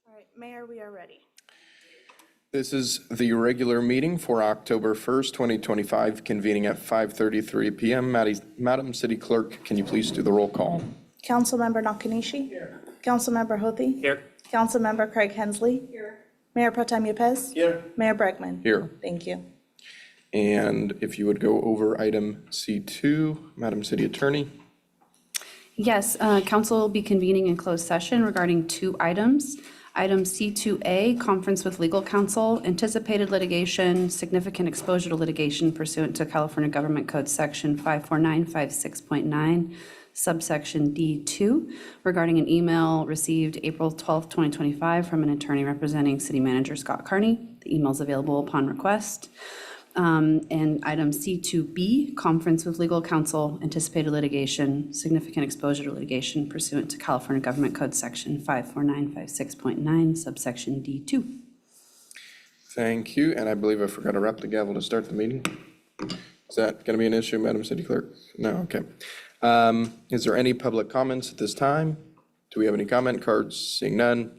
All right, Mayor, we are ready. This is the regular meeting for October 1st, 2025, convening at 5:33 PM. Madam City Clerk, can you please do the roll call? Councilmember Nakanishi? Here. Councilmember Hothi? Here. Councilmember Craig Hensley? Here. Mayor Pro Tem Yepes? Here. Mayor Bregman? Here. Thank you. And if you would go over item C2, Madam City Attorney. Yes, council will be convening in closed session regarding two items. Item C2A, conference with legal counsel, anticipated litigation, significant exposure to litigation pursuant to California Government Code Section 54956.9, subsection D2, regarding an email received April 12th, 2025 from an attorney representing City Manager Scott Carney. The email is available upon request. And item C2B, conference with legal counsel, anticipated litigation, significant exposure to litigation pursuant to California Government Code Section 54956.9, subsection D2. Thank you, and I believe I forgot to wrap the gavel to start the meeting. Is that going to be an issue, Madam City Clerk? No, okay. Is there any public comments at this time? Do we have any comment cards? Seeing none.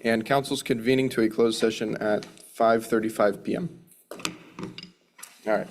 And council's convening to a closed session at 5:35 PM. All right.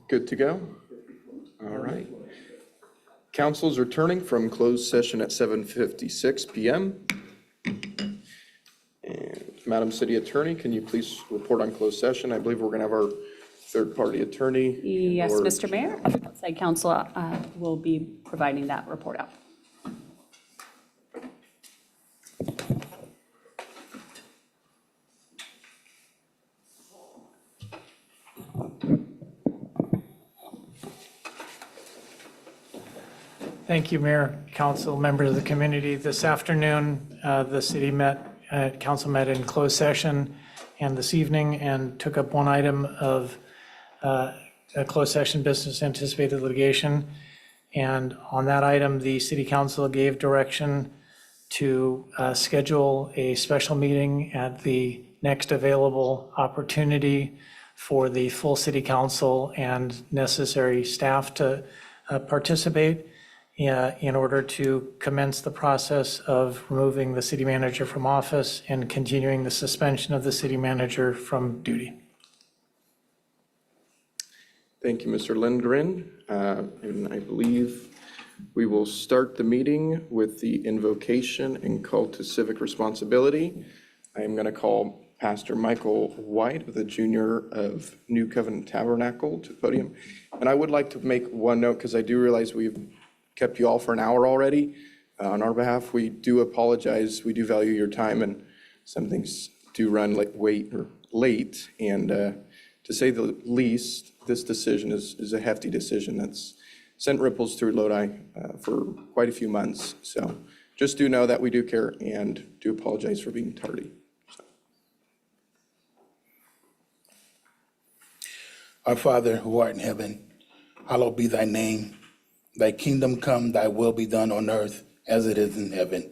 Good to go? All right. Council's returning from closed session at 7:56 PM. And Madam City Attorney, can you please report on closed session? I believe we're going to have our third-party attorney. Yes, or- Mr. Mayor, outside counsel will be providing that report out. Thank you, Mayor, council, members of the community. This afternoon, the city council met in closed session, and this evening, and took up one item of a closed session business anticipated litigation. And on that item, the city council gave direction to schedule a special meeting at the next available opportunity for the full city council and necessary staff to participate in order to commence the process of removing the city manager from office and continuing the suspension of the city manager from duty. Thank you, Mr. Lindgren. And I believe we will start the meeting with the invocation and call to civic responsibility. I am going to call Pastor Michael White, the junior of New Covenant Tabernacle, to the podium. And I would like to make one note, because I do realize we've kept you all for an hour already. On our behalf, we do apologize. We do value your time, and some things do run late. And to say the least, this decision is a hefty decision that's sent ripples through Lodi for quite a few months. So just do know that we do care and do apologize for being tardy. Our Father, who art in heaven, hallowed be thy name. Thy kingdom come, thy will be done on earth as it is in heaven.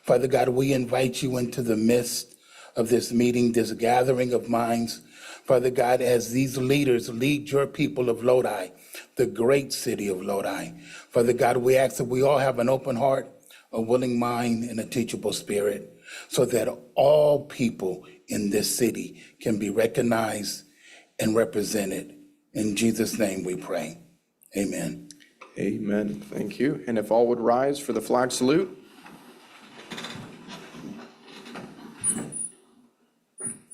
Father God, we invite you into the midst of this meeting, this gathering of minds. Father God, as these leaders lead your people of Lodi, the great city of Lodi. Father God, we ask that we all have an open heart, a willing mind, and a teachable spirit, so that all people in this city can be recognized and represented. In Jesus' name we pray. Amen. Amen. Thank you. And if all would rise for the flag salute.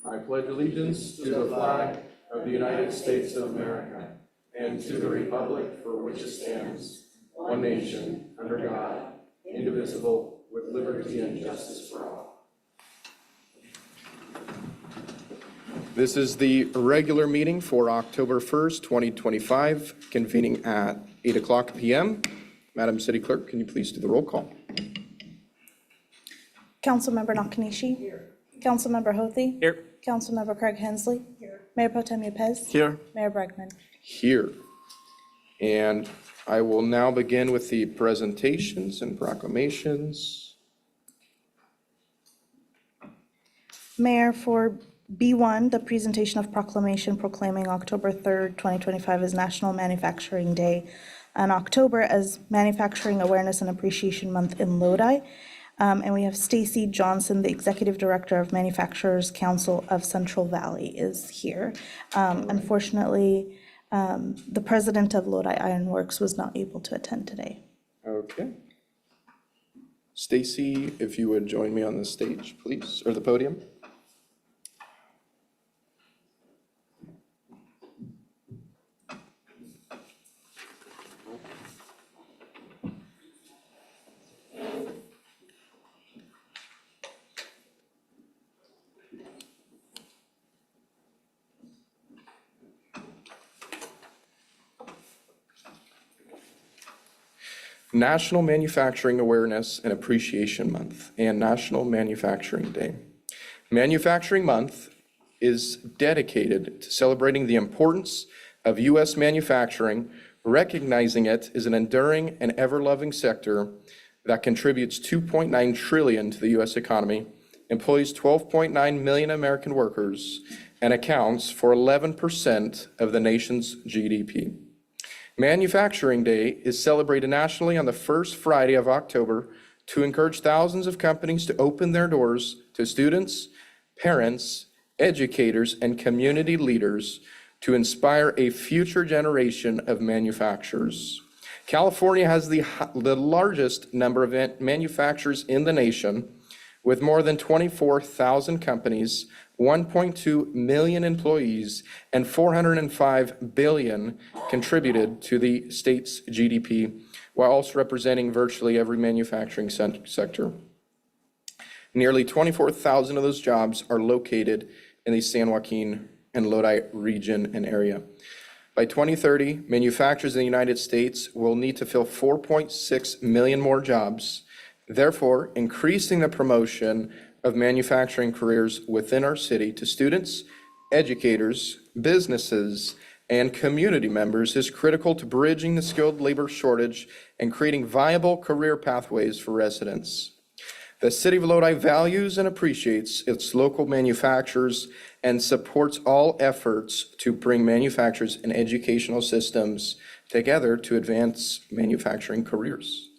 I pledge allegiance to the flag of the United States of America and to the republic for which it stands, one nation, under God, indivisible, with liberty and justice for all. This is the regular meeting for October 1st, 2025, convening at 8:00 p.m. Madam City Clerk, can you please do the roll call? Councilmember Nakanishi. Here. Councilmember Hothy. Here. Councilmember Craig Hensley. Here. Mayor Pro Tem Yepez. Here. Mayor Bregman. Here. And I will now begin with the presentations and proclamations. Mayor, for B1, the presentation of proclamation proclaiming October 3rd, 2025 as National Manufacturing Day and October as Manufacturing Awareness and Appreciation Month in Lodi. And we have Stacy Johnson, the Executive Director of Manufacturers Council of Central Valley, is here. Unfortunately, the president of Lodi Iron Works was not able to attend today. Okay. Stacy, if you would join me on the stage, please, or the podium. National Manufacturing Awareness and Appreciation Month and National Manufacturing Day. Manufacturing Month is dedicated to celebrating the importance of U.S. manufacturing, recognizing it as an enduring and ever-loving sector that contributes $2.9 trillion to the U.S. economy, employs 12.9 million American workers, and accounts for 11% of the nation's GDP. Manufacturing Day is celebrated nationally on the first Friday of October to encourage thousands of companies to open their doors to students, parents, educators, and community leaders to inspire a future generation of manufacturers. California has the largest number of manufacturers in the nation, with more than 24,000 companies, 1.2 million employees, and $405 billion contributed to the state's GDP, while also representing virtually every manufacturing sector. Nearly 24,000 of those jobs are located in the San Joaquin and Lodi region and area. By 2030, manufacturers in the United States will need to fill 4.6 million more jobs, therefore increasing the promotion of manufacturing careers within our city to students, educators, businesses, and community members is critical to bridging the skilled labor shortage and creating viable career pathways for residents. The City of Lodi values and appreciates its local manufacturers and supports all efforts to bring manufacturers and educational systems together to advance manufacturing careers.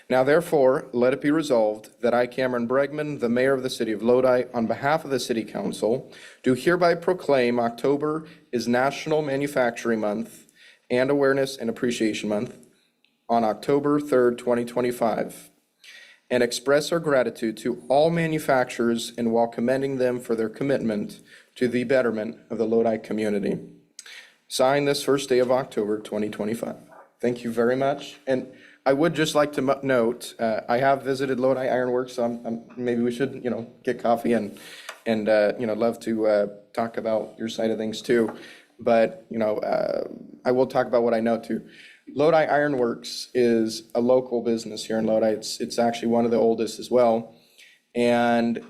Now, therefore, let it be resolved that I, Cameron Bregman, the mayor of the City of Lodi, on behalf of the City Council, do hereby proclaim October is National Manufacturing Month and Awareness and Appreciation Month on October 3rd, 2025, and express our gratitude to all manufacturers and while commending them for their commitment to the betterment of the Lodi community. Signed this first day of October, 2025. Thank you very much. And I would just like to note, I have visited Lodi Iron Works, so maybe we should, get coffee and love to talk about your side of things too. But, I will talk about what I know too. Lodi Iron Works is a local business here in Lodi. It's actually one of the oldest as well. And,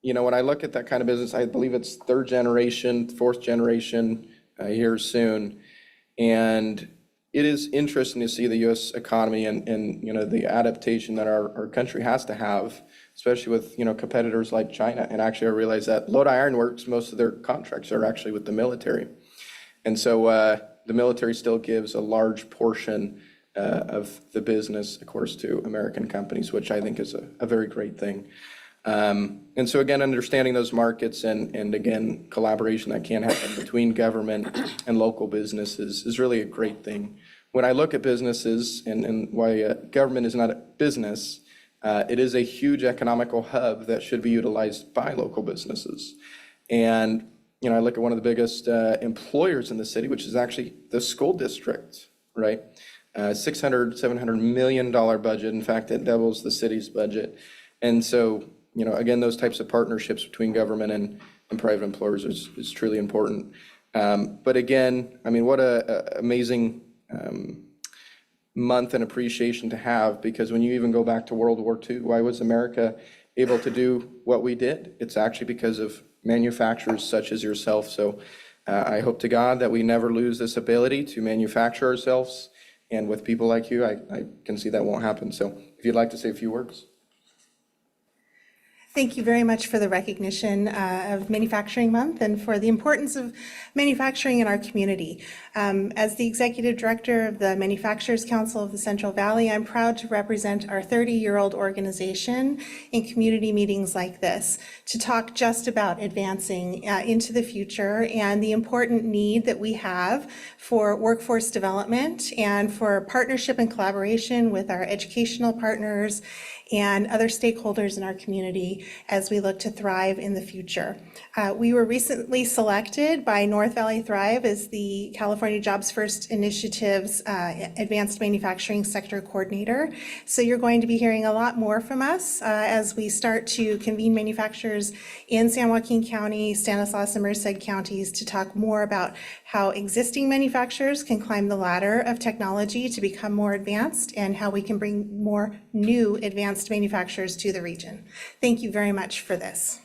when I look at that kind of business, I believe it's third generation, fourth generation here soon. And it is interesting to see the U.S. economy and the adaptation that our country has to have, especially with, competitors like China. And actually, I realize that Lodi Iron Works, most of their contracts are actually with the military. And so the military still gives a large portion of the business, of course, to American companies, which I think is a very great thing. And so again, understanding those markets and again, collaboration that can happen between government and local businesses is really a great thing. When I look at businesses and why government is not a business, it is a huge economical hub that should be utilized by local businesses. And, I look at one of the biggest employers in the city, which is actually the school district, right? $700 million budget. In fact, it doubles the city's budget. And so, again, those types of partnerships between government and private employers is truly important. But again, what a amazing month and appreciation to have, because when you even go back to World War II, why was America able to do what we did? It's actually because of manufacturers such as yourself. So I hope to God that we never lose this ability to manufacture ourselves. And with people like you, I can see that won't happen. So if you'd like to say a few words. Thank you very much for the recognition of Manufacturing Month and for the importance of manufacturing in our community. As the Executive Director of the Manufacturers Council of the Central Valley, I'm proud to represent our 30-year-old organization in community meetings like this to talk just about advancing into the future and the important need that we have for workforce development and for partnership and collaboration with our educational partners and other stakeholders in our community as we look to thrive in the future. We were recently selected by North Valley Thrive as the California Jobs First Initiative's Advanced Manufacturing Sector Coordinator. So you're going to be hearing a lot more from us as we start to convene manufacturers in San Joaquin County, Stanislaus, and Merced counties to talk more about how existing manufacturers can climb the ladder of technology to become more advanced and how we can bring more new advanced manufacturers to the region. Thank you very much for this.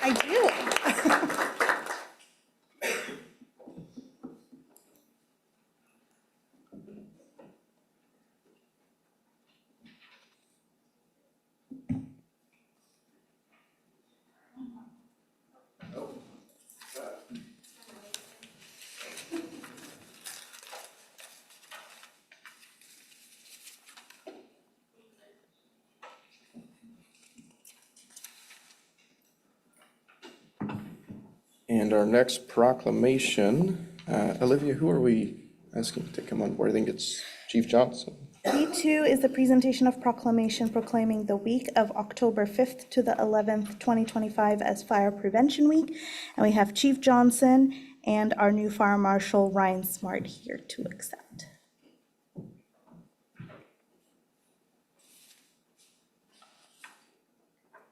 I do. And our next proclamation, Olivia, who are we asking to come on board? I think it's Chief Johnson. B2 is the presentation of proclamation proclaiming the week of October 5th to the 11th, 2025 as Fire Prevention Week. And we have Chief Johnson and our new Fire Marshal Ryan Smart here to accept.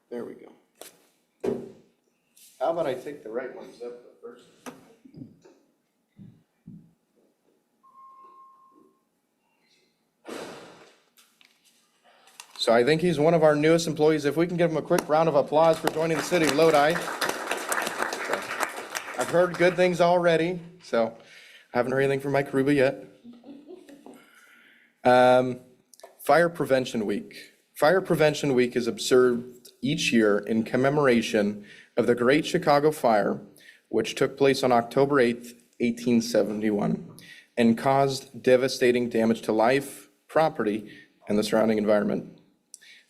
There we go. How about I take the right ones up first? So I think he's one of our newest employees. If we can give him a quick round of applause for joining the city of Lodi. I've heard good things already, so I haven't heard anything from Mike Karuba yet. Fire Prevention Week. Fire Prevention Week is observed each year in commemoration of the Great Chicago Fire, which took place on October 8th, 1871, and caused devastating damage to life, property, and the surrounding environment.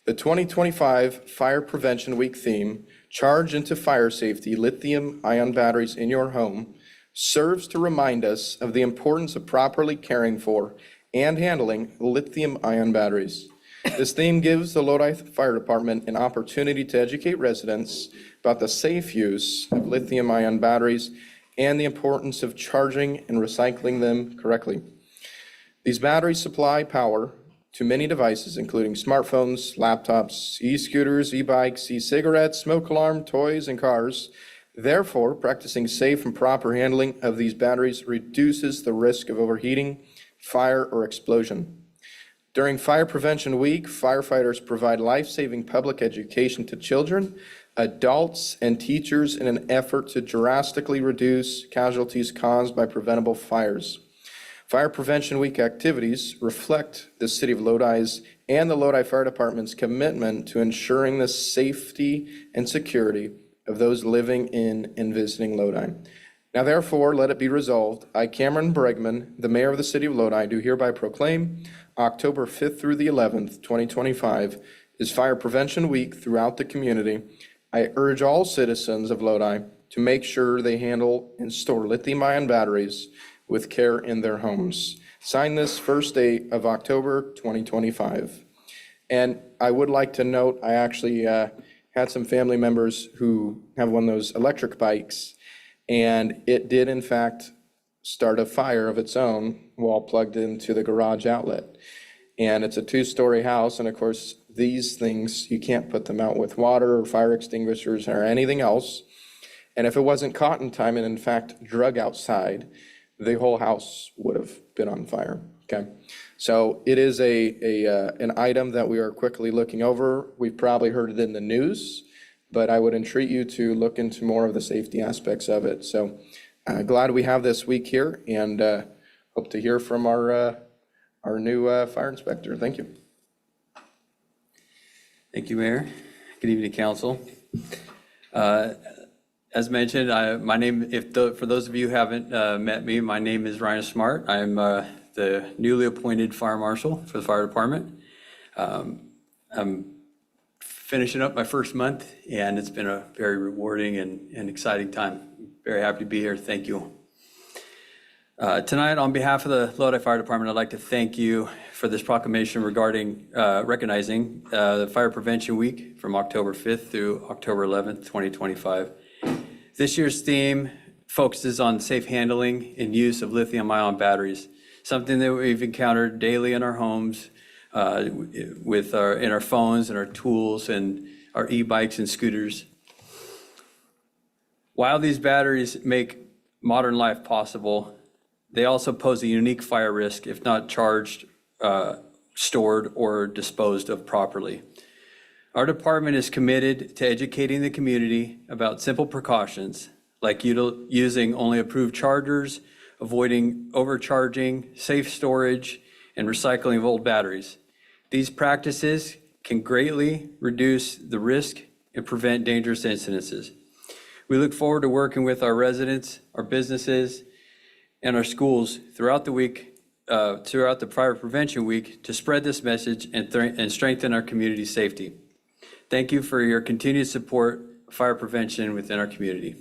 The 2025 Fire Prevention Week theme, Charge into Fire Safety, Lithium-Ion Batteries in Your Home, serves to remind us of the importance of properly caring for and handling lithium-ion batteries. This theme gives the Lodi Fire Department an opportunity to educate residents about the safe use of lithium-ion batteries and the importance of charging and recycling them correctly. These batteries supply power to many devices, including smartphones, laptops, e-scooters, e-bikes, e-cigarettes, smoke alarm, toys, and cars. Therefore, practicing safe and proper handling of these batteries reduces the risk of overheating, fire, or explosion. During Fire Prevention Week, firefighters provide life-saving public education to children, adults, and teachers in an effort to drastically reduce casualties caused by preventable fires. Fire Prevention Week activities reflect the City of Lodi's and the Lodi Fire Department's commitment to ensuring the safety and security of those living in and visiting Lodi. Now therefore, let it be resolved, I, Cameron Bregman, the Mayor of the City of Lodi, do hereby proclaim October 5th through the 11th, 2025 is Fire Prevention Week throughout the community. I urge all citizens of Lodi to make sure they handle and store lithium-ion batteries with care in their homes. Sign this first day of October 2025. And I would like to note, I actually had some family members who have one of those electric bikes, and it did in fact start a fire of its own while plugged into the garage outlet. And it's a 2-story house, and of course, these things, you can't put them out with water or fire extinguishers or anything else. And if it wasn't caught in time and in fact drug outside, the whole house would have been on fire, okay? So it is an item that we are quickly looking over. We've probably heard it in the news, but I would entreat you to look into more of the safety aspects of it. So glad we have this week here, and hope to hear from our new fire inspector. Thank you. Thank you, Mayor. Good evening, Council. As mentioned, my name, for those of you who haven't met me, my name is Ryan Smart. I'm the newly appointed Fire Marshal for the Fire Department. I'm finishing up my first month, and it's been a very rewarding and exciting time. Very happy to be here. Thank you. Tonight, on behalf of the Lodi Fire Department, I'd like to thank you for this proclamation regarding recognizing the Fire Prevention Week from October 5th through October 11th, 2025. This year's theme focuses on safe handling and use of lithium-ion batteries, something that we've encountered daily in our homes, in our phones and our tools and our e-bikes and scooters. While these batteries make modern life possible, they also pose a unique fire risk if not charged, stored, or disposed of properly. Our department is committed to educating the community about simple precautions like using only approved chargers, avoiding overcharging, safe storage, and recycling of old batteries. These practices can greatly reduce the risk and prevent dangerous incidences. We look forward to working with our residents, our businesses, and our schools throughout the week, throughout the Fire Prevention Week, to spread this message and strengthen our community safety. Thank you for your continued support of fire prevention within our community.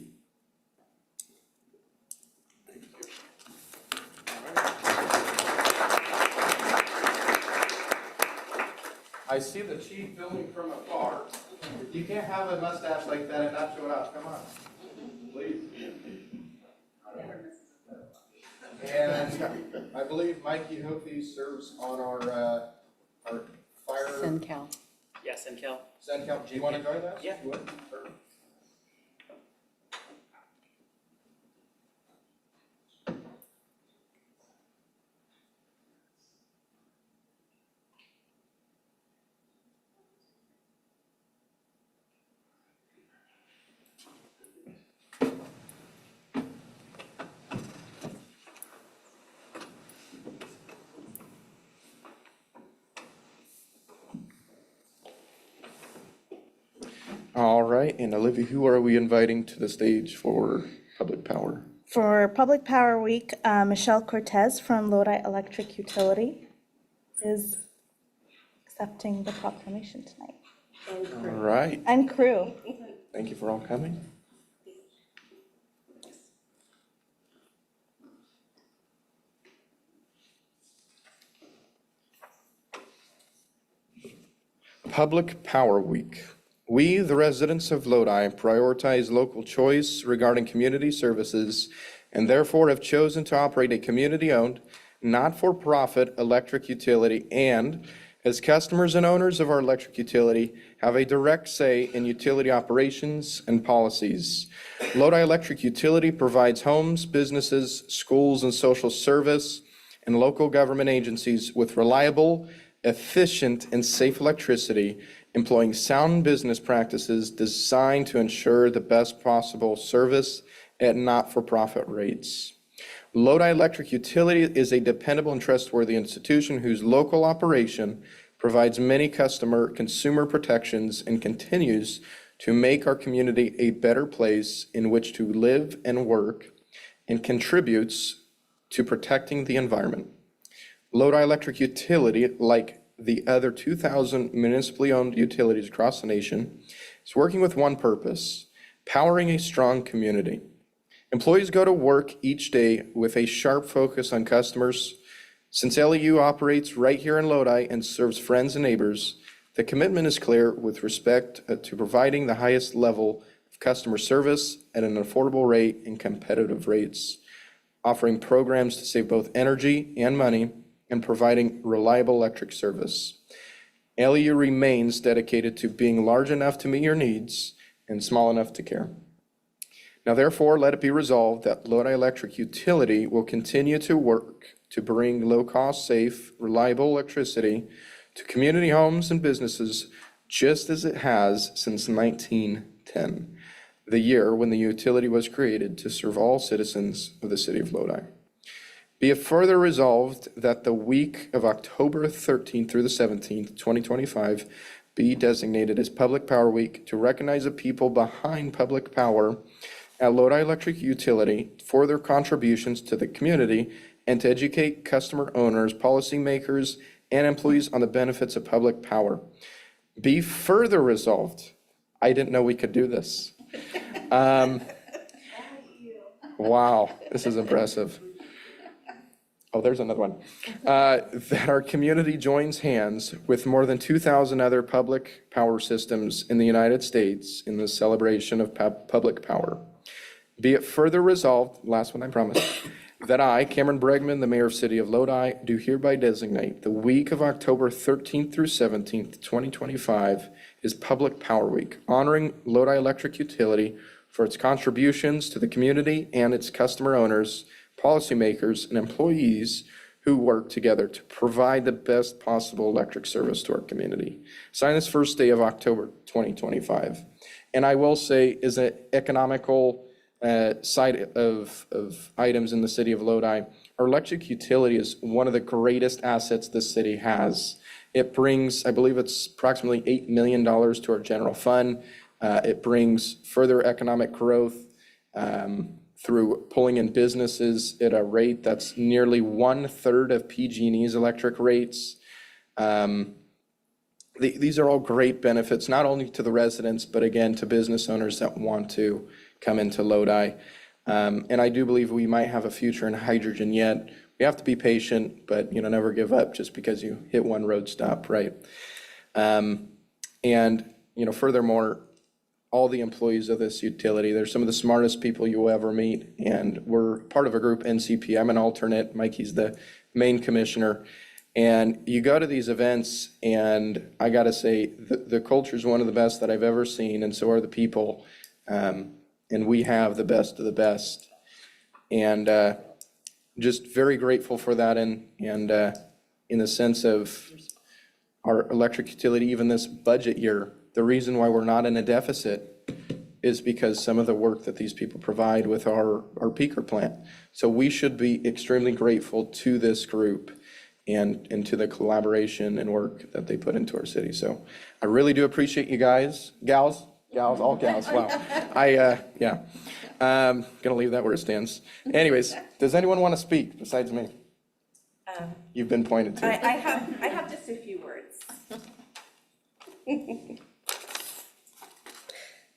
I see the chief filming from afar. You can't have a mustache like that and not show it off. Come on, please. And I believe Mikey Hoopy serves on our fire. SenCal. Yes, and Cal. SenCal. Do you want to join that? Yeah. You would? Sure. All right, and Olivia, who are we inviting to the stage for Public Power? For Public Power Week, Michelle Cortez from Lodi Electric Utility is accepting the proclamation tonight. All right, And crew. thank you for all coming. Public Power Week. We, the residents of Lodi, prioritize local choice regarding community services and therefore have chosen to operate a community-owned, not-for-profit electric utility and, as customers and owners of our electric utility, have a direct say in utility operations and policies. Lodi Electric Utility provides homes, businesses, schools, and social service and local government agencies with reliable, efficient, and safe electricity, employing sound business practices designed to ensure the best possible service at not-for-profit rates. Lodi Electric Utility is a dependable and trustworthy institution whose local operation provides many consumer protections and continues to make our community a better place in which to live and work, and contributes to protecting the environment. Lodi Electric Utility, like the other 2,000 municipally owned utilities across the nation, is working with one purpose: powering a strong community. Employees go to work each day with a sharp focus on customers. Since LEU operates right here in Lodi and serves friends and neighbors, the commitment is clear with respect to providing the highest level of customer service at an affordable rate and competitive rates, offering programs to save both energy and money, and providing reliable electric service. LEU remains dedicated to being large enough to meet your needs and small enough to care. Now, therefore, let it be resolved that Lodi Electric Utility will continue to work to bring low-cost, safe, reliable electricity to community homes and businesses, just as it has since 1910, the year when the utility was created to serve all citizens of the city of Lodi. Be it further resolved that the week of October 13th through the 17th, 2025, be designated as Public Power Week to recognize the people behind public power at Lodi Electric Utility for their contributions to the community and to educate customer owners, policymakers, and employees on the benefits of public power. Be further resolved, I didn't know we could do this. Wow, this is impressive. Oh, there's another one. That our community joins hands with more than 2,000 other public power systems in the United States in the celebration of public power. Be it further resolved, last one I promise, that I, Cameron Bregman, the mayor of City of Lodi, do hereby designate the week of October 13th through 17th, 2025 is Public Power Week, honoring Lodi Electric Utility for its contributions to the community and its customer owners, policymakers, and employees who work together to provide the best possible electric service to our community. Signed this first day of October 2025. And I will say, is an economical side of items in the city of Lodi, our electric utility is one of the greatest assets this city has. It brings, I believe it's approximately $8 million to our general fund. It brings further economic growth through pulling in businesses at a rate that's nearly 1/3 of PG&E's electric rates. These are all great benefits, not only to the residents, but again, to business owners that want to come into Lodi. And I do believe we might have a future in hydrogen yet. We have to be patient, but never give up just because you hit one road stop, right? And, furthermore, all the employees of this utility, they're some of the smartest people you will ever meet. And we're part of a group, NCP. I'm an alternate. Mikey's the main commissioner. And you go to these events, and I got to say, the culture is one of the best that I've ever seen, and so are the people. And we have the best of the best. And just very grateful for that. And in the sense of our electric utility, even this budget year, the reason why we're not in a deficit is because some of the work that these people provide with our peaker plant. So we should be extremely grateful to this group and to the collaboration and work that they put into our city. So I really do appreciate you guys, gals, all gals, wow. Gonna leave that where it stands. Anyways, does anyone want to speak besides me? You've been pointed to. I have just a few words.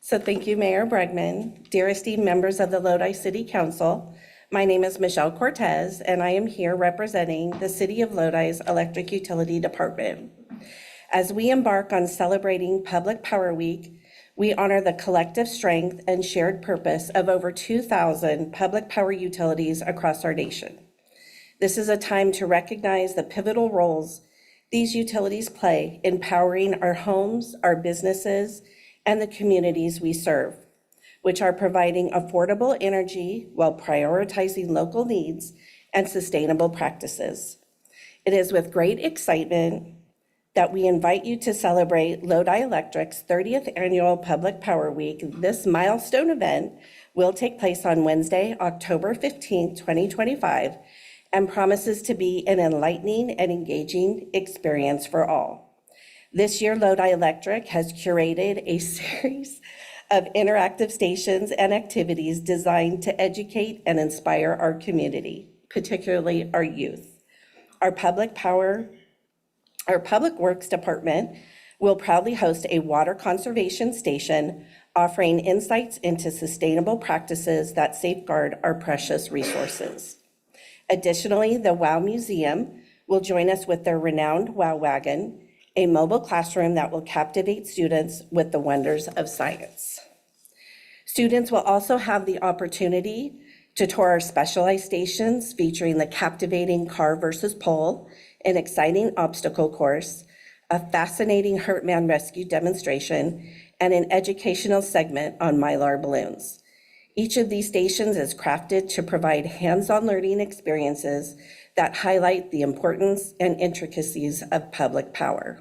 So thank you, Mayor Bregman, dear esteemed members of the Lodi City Council. My name is Michelle Cortez, and I am here representing the City of Lodi's Electric Utility Department. As we embark on celebrating Public Power Week, we honor the collective strength and shared purpose of over 2,000 public power utilities across our nation. This is a time to recognize the pivotal roles these utilities play in powering our homes, our businesses, and the communities we serve, which are providing affordable energy while prioritizing local needs and sustainable practices. It is with great excitement that we invite you to celebrate Lodi Electric's 30th Annual Public Power Week. This milestone event will take place on Wednesday, October 15, 2025, and promises to be an enlightening and engaging experience for all. This year, Lodi Electric has curated a series of interactive stations and activities designed to educate and inspire our community, particularly our youth. Our Public Works Department will proudly host a water conservation station offering insights into sustainable practices that safeguard our precious resources. Additionally, the WOW Museum will join us with their renowned WOW Wagon, a mobile classroom that will captivate students with the wonders of science. Students will also have the opportunity to tour our specialized stations featuring the captivating car versus pole, an exciting obstacle course, a fascinating Hurt Man rescue demonstration, and an educational segment on Mylar balloons. Each of these stations is crafted to provide hands-on learning experiences that highlight the importance and intricacies of public power.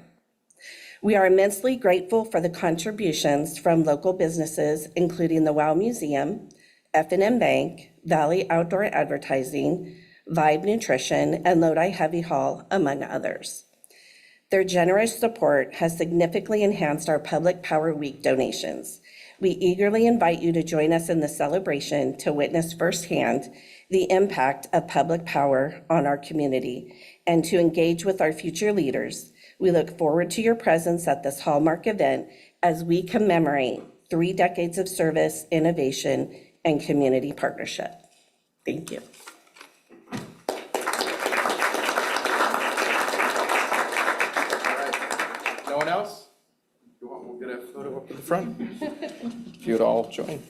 We are immensely grateful for the contributions from local businesses, including the WOW Museum, F&M Bank, Valley Outdoor Advertising, Vibe Nutrition, and Lodi Heavy Haul, among others. Their generous support has significantly enhanced our Public Power Week donations. We eagerly invite you to join us in the celebration to witness firsthand the impact of public power on our community and to engage with our future leaders. We look forward to your presence at this hallmark event as we commemorate 3 decades of service, innovation, and community partnership. Thank you. No one else? We'll get a photo up in the front. If you'd all join.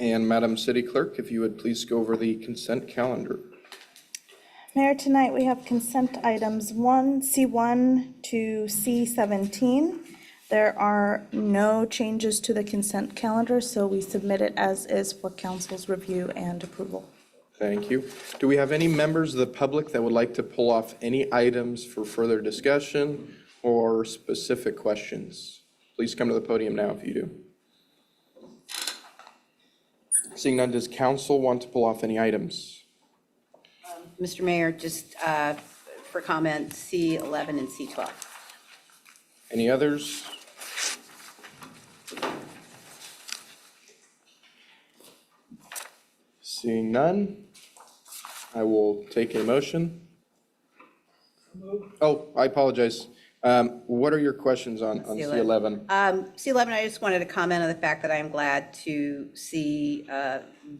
And Madam City Clerk, if you would please go over the consent calendar. Mayor, tonight we have consent items C1 to C17. There are no changes to the consent calendar, so we submit it as is for council's review and approval. Thank you. Do we have any members of the public that would like to pull off any items for further discussion or or specific questions, please come to the podium now if you do. Seeing none, does council want to pull off any items? Mr. Mayor, just for comment, C11 and C12. Any others? Seeing none, I will take a motion. Oh, I apologize. What are your questions on C11? C11, I just wanted to comment on the fact that I am glad to see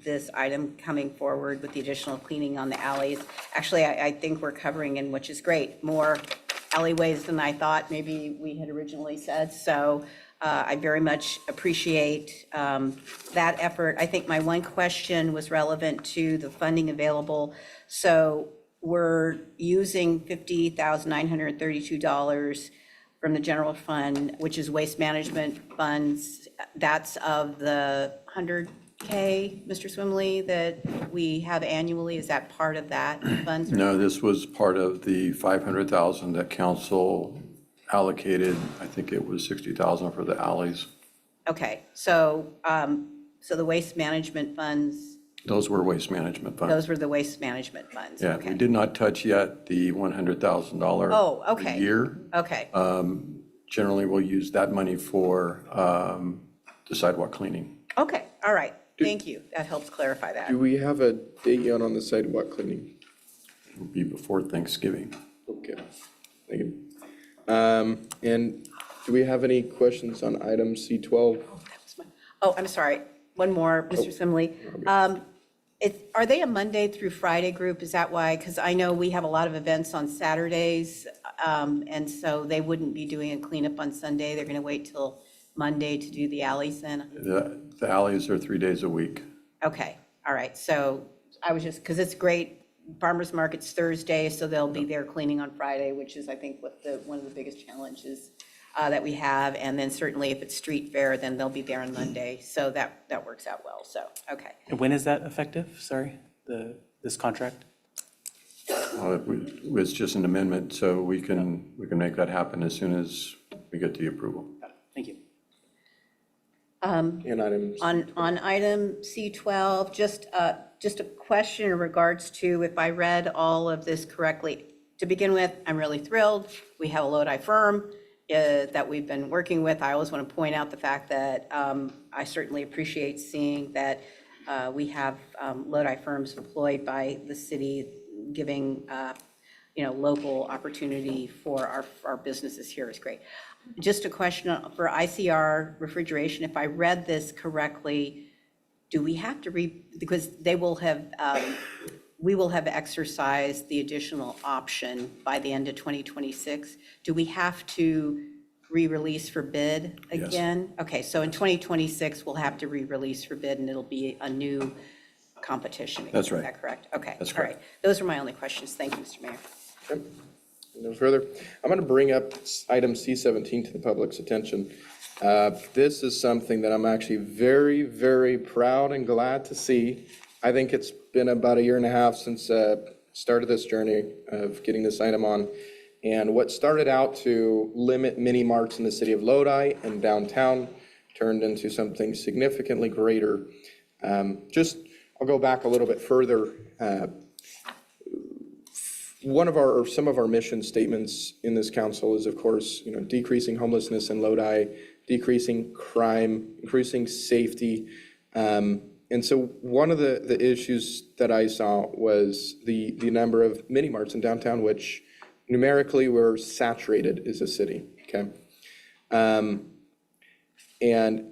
this item coming forward with the additional cleaning on the alleys. Actually, I think we're covering, and which is great, more alleyways than I thought maybe we had originally said. So I very much appreciate that effort. I think my one question was relevant to the funding available. So we're using $50,932 from the general fund, which is waste management funds. That's of the 100K, Mr. Swimley, that we have annually. Is that part of that funds? No, this was part of the 500,000 that council allocated. I think it was 60,000 for the alleys. Okay, so the waste management funds, Those were waste management funds. those were the waste management funds? Yeah, Okay. we did not touch yet the $100,000 Oh, okay. a year. Okay, Generally, we'll use that money for the sidewalk cleaning. okay, all right. Thank you. That helps clarify that. Do we have a date yet on the sidewalk cleaning? It'll be before Thanksgiving. Okay, thank you. And do we have any questions on item C12? Oh, I'm sorry. One more, Mr. Simley. Are they a Monday through Friday group? Is that why? Because I know we have a lot of events on Saturdays, and so they wouldn't be doing a cleanup on Sunday. They're going to wait till Monday to do the alleys then? The alleys are 3 days a week. Okay, all right. So I was just, because it's great. Farmers market's Thursday, so they'll be there cleaning on Friday, which is, I think, one of the biggest challenges that we have. And then certainly if it's street fair, then they'll be there on Monday. So that works out well. So, okay. And when is that effective? Sorry, this contract? It's just an amendment, so we can make that happen as soon as we get the approval. Got it. Thank you. And items? On item C12, just a question in regards to, if I read all of this correctly, to begin with, I'm really thrilled. We have a Lodi firm that we've been working with. I always want to point out the fact that I certainly appreciate seeing that we have Lodi firms employed by the city, giving local opportunity for our businesses here is great. Just a question for ICR refrigeration. If I read this correctly, do we have to because they will have, we will have exercised the additional option by the end of 2026. Do we have to re-release for bid again? Okay, so in 2026, we'll have to re-release for bid and it'll be a new competition. That's right. Is that correct? Okay. That's all right. Those are my only questions. Thank you, Mr. Mayor. Okay. No further. I'm going to bring up item C17 to the public's attention. This is something that I'm actually very, very proud and glad to see. I think it's been about a year and a half since started this journey of getting this item on. And what started out to limit mini marts in the city of Lodi and downtown turned into something significantly greater. I'll go back a little bit further. Some of our mission statements in this council is, of course, decreasing homelessness in Lodi, decreasing crime, increasing safety. And so one of the issues that I saw was the number of mini marts in downtown, which numerically we're saturated as a city, okay? And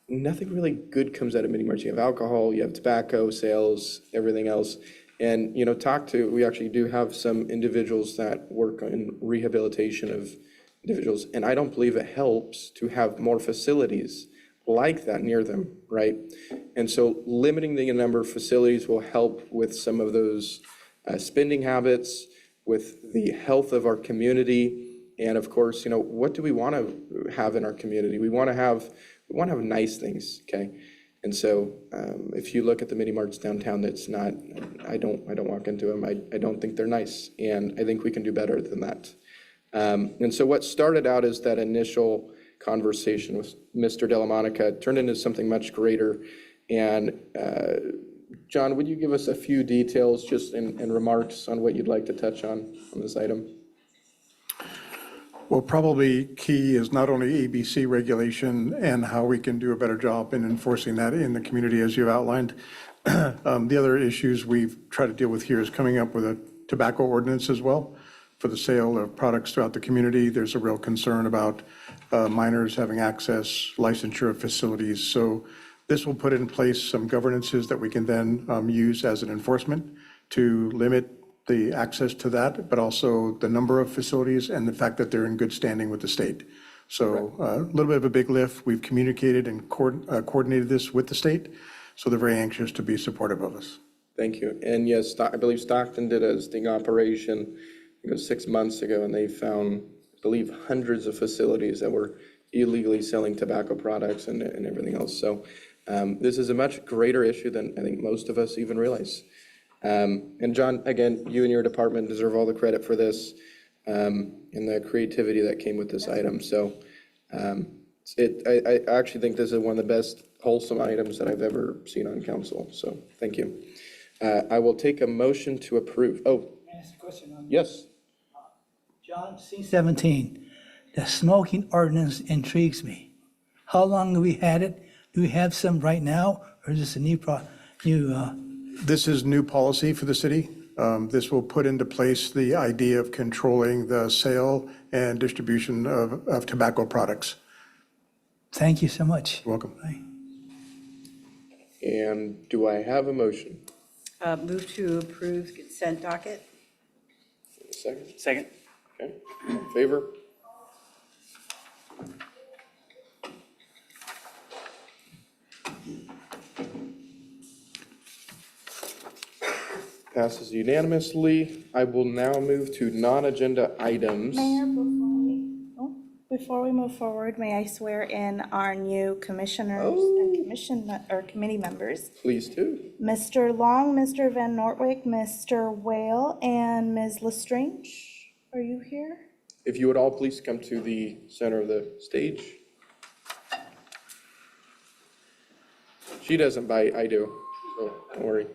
nothing really good comes out of mini marts. You have alcohol, you have tobacco sales, everything else. And, we actually do have some individuals that work in rehabilitation of individuals. And I don't believe it helps to have more facilities like that near them, right? And so limiting the number of facilities will help with some of those spending habits, with the health of our community. And of course, what do we want to have in our community? We want to have nice things, okay? And so if you look at the mini marts downtown, that's not, I don't walk into them. I don't think they're nice. And I think we can do better than that. And so what started out as that initial conversation with Mr. Delamonica turned into something much greater. And John, would you give us a few details just in remarks on what you'd like to touch on this item? Well, probably key is not only ABC regulation and how we can do a better job in enforcing that in the community, as you've outlined. The other issues we've tried to deal with here is coming up with a tobacco ordinance as well for the sale of products throughout the community. There's a real concern about minors having access, licensure of facilities. So this will put in place some governances that we can then use as an enforcement to limit the access to that, but also the number of facilities and the fact that they're in good standing with the state. So a little bit of a big lift. We've communicated and coordinated this with the state, so they're very anxious to be supportive of us. Thank you. And yes, I believe Stockton did a sting operation 6 months ago, and they found, I believe, hundreds of facilities that were illegally selling tobacco products and everything else. So this is a much greater issue than I think most of us even realize. And John, again, you and your department deserve all the credit for this and the creativity that came with this item. So I actually think this is one of the best wholesome items that I've ever seen on council. So thank you. I will take a motion to approve. Oh, Can I ask a question on yes. John, C-17, the smoking ordinance intrigues me. How long have we had it? Do we have some right now, or is this a new This is new policy for the city. This will put into place the idea of controlling the sale and distribution of tobacco products. Thank you so much. You're welcome. Bye. And do I have a motion? Move to approve consent docket. Second? Second. Okay. All in favor? Passes unanimously. I will now move to non-agenda items. Mayor, before we move forward, may I swear in our new commissioners and committee members? Please do. Mr. Long, Mr. Van Nortwick, Mr. Whale, and Ms. Lestrange. Are you here? If you would all please come to the center of the stage. She doesn't bite, I do, so don't worry.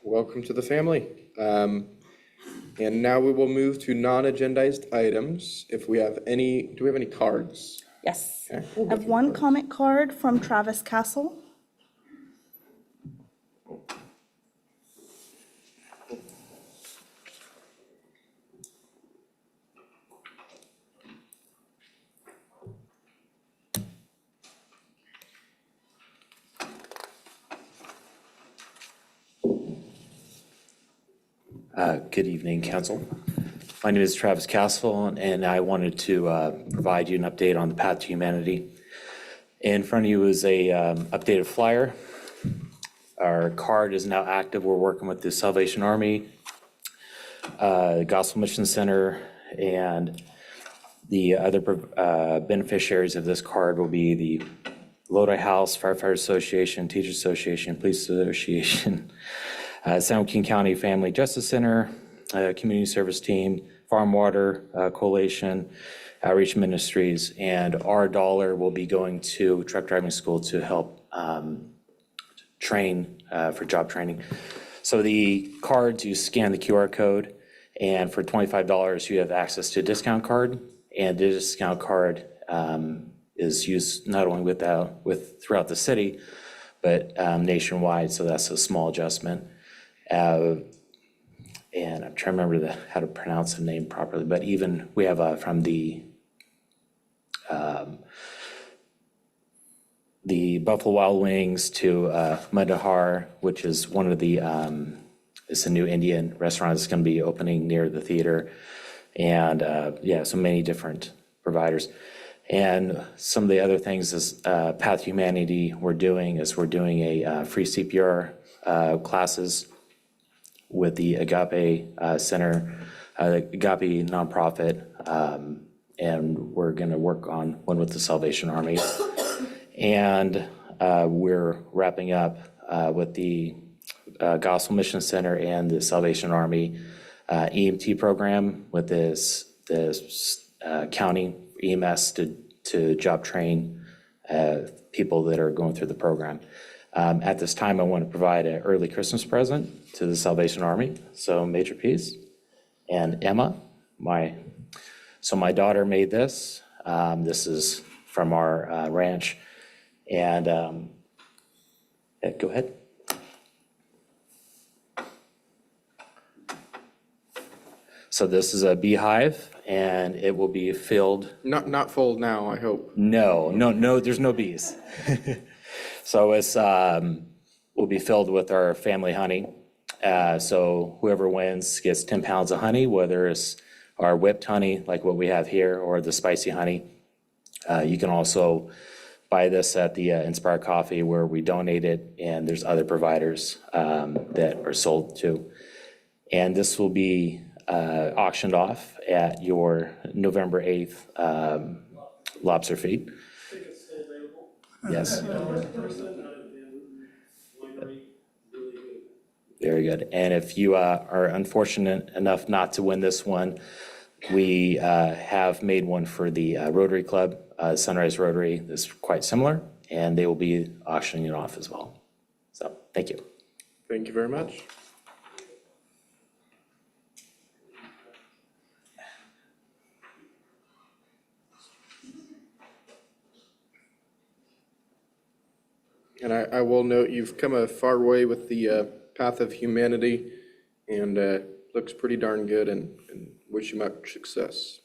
Welcome to the family. And now we will move to non-agendized items. If we have any, do we have any cards? Yes. Okay. I have one comment card from Travis Castle. Good evening, council. My name is Travis Castle, and I wanted to provide you an update on the Path to Humanity. In front of you is a updated flyer. Our card is now active. We're working with the Salvation Army, Gospel Mission Center, and the other beneficiaries of this card will be the Lodi House, Firefighter Association, Teachers Association, Police Association, San Joaquin County Family Justice Center, Community Service Team, Farm Water Coalition, Outreach Ministries, and our dollar will be going to truck driving school to help train for job training. So the cards, you scan the QR code, and for $25, you have access to a discount card. And the discount card is used not only with throughout the city, but nationwide. So that's a small adjustment. And I'm trying to remember how to pronounce the name properly. But even we have from the Buffalo Wild Wings to Mandahar, which is one of the, it's a new Indian restaurant that's going to be opening near the theater. And yeah, so many different providers. And some of the other things is Path to Humanity we're doing a free CPR classes with the Agape Center, the Agape nonprofit, and we're going to work on one with the Salvation Army. And we're wrapping up with the Gospel Mission Center and the Salvation Army EMT program with this county EMS to job train people that are going through the program. At this time, I want to provide an early Christmas present to the Salvation Army. So Major Peace and Emma, my daughter made this. This is from our ranch. And go ahead. So this is a beehive, and it will be filled. Not full now, I hope. No, there's no bees. So it's will be filled with our family honey. So whoever wins gets 10 pounds of honey, whether it's our whipped honey, like what we have here, or the spicy honey. You can also buy this at the Inspire Coffee where we donate it, and there's other providers that are sold to. And this will be auctioned off at your November 8th lobster feed. Yes. Very good. And if you are unfortunate enough not to win this one, we have made one for the Rotary Club, Sunrise Rotary. That's quite similar, and they will be auctioning it off as well. So, thank you. Thank you very much. And I will note, you've come a far way with the Path of Humanity, and looks pretty darn good, and wish you much success.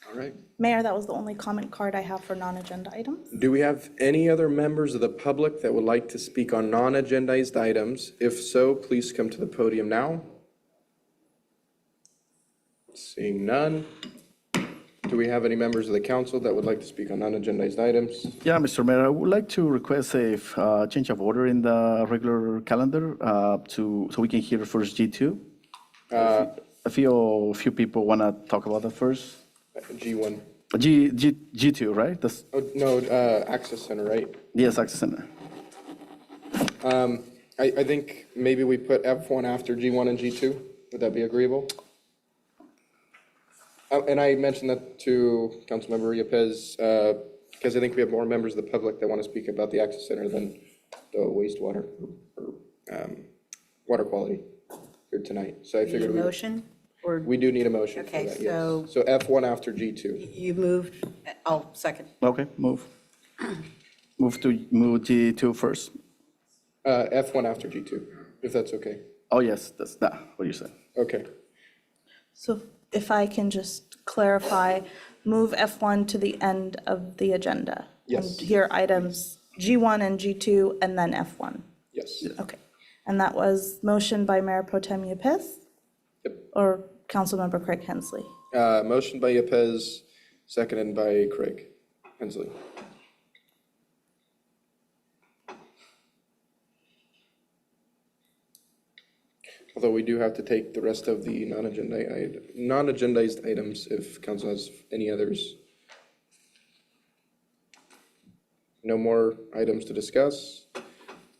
All right. Mayor, that was the only comment card I have for non-agenda items. Do we have any other members of the public that would like to speak on non-agendized items? If so, please come to the podium now. Seeing none. Do we have any members of the council that would like to speak on non-agendized items? Yeah, Mr. Mayor, I would like to request a change of order in the regular calendar so we can hear first G2. A few people want to talk about that first. G1. G2, right? No, Access Center, right? Yes, Access Center. I think maybe we put F1 after G1 and G2. Would that be agreeable? And I mentioned that to Councilmember Yepez, because I think we have more members of the public that want to speak about the Access Center than the wastewater or water quality here tonight. So I figured Motion? Or we do need a motion for Okay, that, yes. so- So F1 after G2. you moved, I'll second. Okay, move G2 first. F1 after G2, if that's okay. Oh, yes, that's what you said. Okay. So if I can just clarify, move F1 to the end of the agenda. Yes. And here items G1 and G2, and then F1. Yes. Okay. And that was motion by Mayor Pro Tem Yepez? Yep. Or Councilmember Craig Hensley? Motion by Yepez, seconded by Craig Hensley. Although we do have to take the rest of the non-agendized items if council has any others. No more items to discuss.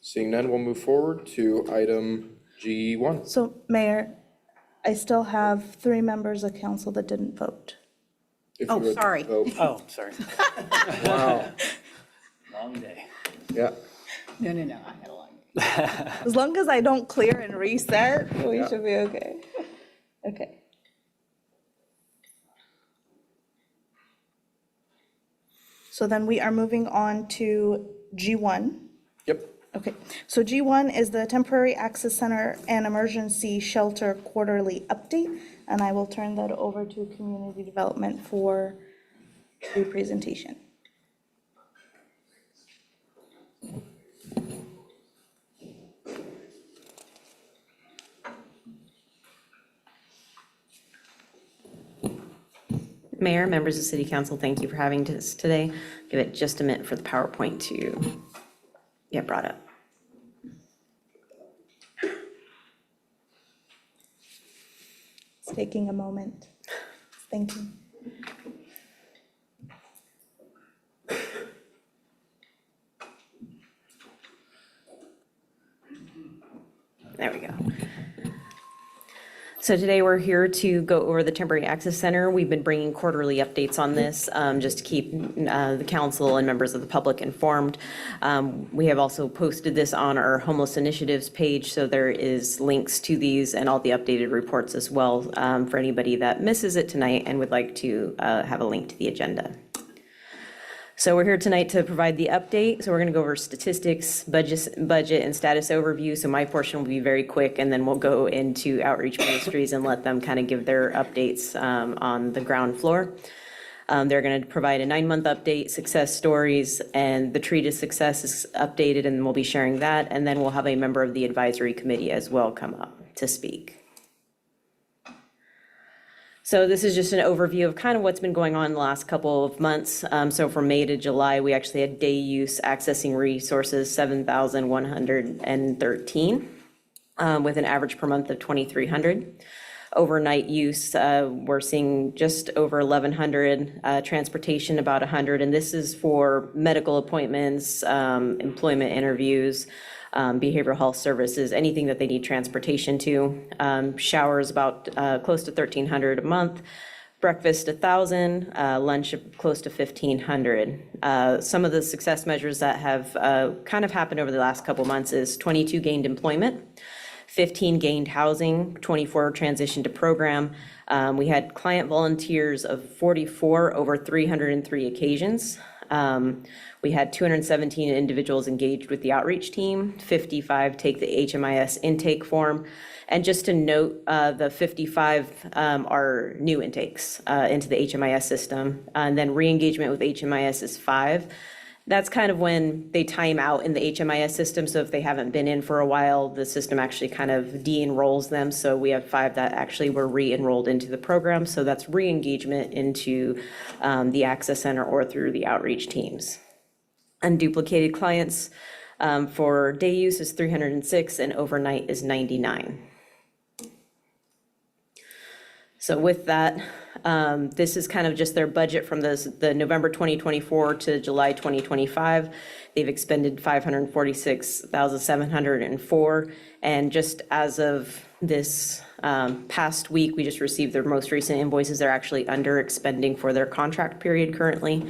Seeing none, we'll move forward to item G1. So Mayor, I still have 3 members of council that didn't vote. If Oh, you were to sorry. vote. Oh, sorry. Wow, Long day. yeah. No, I had a long. As long as I don't clear and reset, we Yeah. should be okay. Okay. So then we are moving on to G1. Yep. Okay, so G1 is the Temporary Access Center and Emergency Shelter Quarterly Update, and I will turn that over to Community Development for the presentation. Mayor, members of City Council, thank you for having us today. Give it just a minute for the PowerPoint to get brought up. It's taking a moment. Thank you. There we go. So today we're here to go over the Temporary Access Center. We've been bringing quarterly updates on this just to keep the council and members of the public informed. We have also posted this on our homeless initiatives page, so there is links to these and all the updated reports as well for anybody that misses it tonight and would like to have a link to the agenda. So we're here tonight to provide the update. So we're going to go over statistics, budget, and status overview. So my portion will be very quick, and then we'll go into outreach ministries and let them kind of give their updates on the ground floor. They're going to provide a 9-month update, success stories, and the Tree to Success is updated, and we'll be sharing that. And then we'll have a member of the advisory committee as well come up to speak. So this is just an overview of kind of what's been going on the last couple of months. So from May to July, we actually had day use accessing resources, 7,113, with an average per month of 2,300. Overnight use, we're seeing just over 1,100, transportation about 100, and this is for medical appointments, employment interviews, behavioral health services, anything that they need transportation to. Showers about close to 1,300 a month, breakfast 1,000, lunch close to 1,500. Some of the success measures that have kind of happened over the last couple months is 22 gained employment, 15 gained housing, 24 transitioned to program. We had client volunteers of 44 over 303 occasions. We had 217 individuals engaged with the outreach team, 55 take the HMIS intake form. And just to note, the 55 are new intakes into the HMIS system. And then re-engagement with HMIS is 5. That's kind of when they time out in the HMIS system. So if they haven't been in for a while, the system actually kind of de-enrolls them. So we have 5 that actually were re-enrolled into the program. So that's re-engagement into the Access Center or through the outreach teams. Unduplicated clients for day use is 306 and overnight is 99. So with that, this is kind of just their budget from the November 2024 to July 2025. They've expended $546,704. And just as of this past week, we just received their most recent invoices. They're actually under expending for their contract period currently.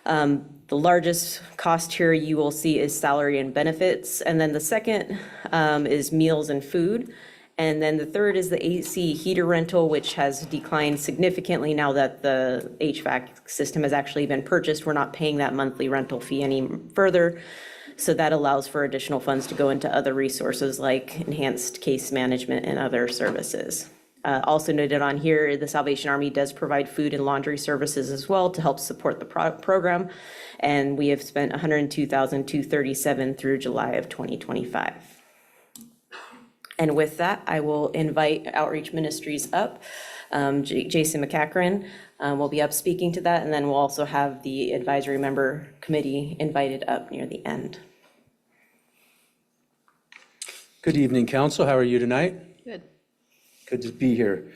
The largest cost here you will see is salary and benefits. And then the second is meals and food. And then the third is the AC heater rental, which has declined significantly now that the HVAC system has actually been purchased. We're not paying that monthly rental fee any further. So that allows for additional funds to go into other resources like enhanced case management and other services. Also noted on here, the Salvation Army does provide food and laundry services as well to help support the program. And we have spent $102,237 through July of 2025. And with that, I will invite Outreach Ministries up. Jason McCachran will be up speaking to that. And then we'll also have the advisory member committee invited up near the end. Good evening, council. How are you tonight? Good. Good to be here.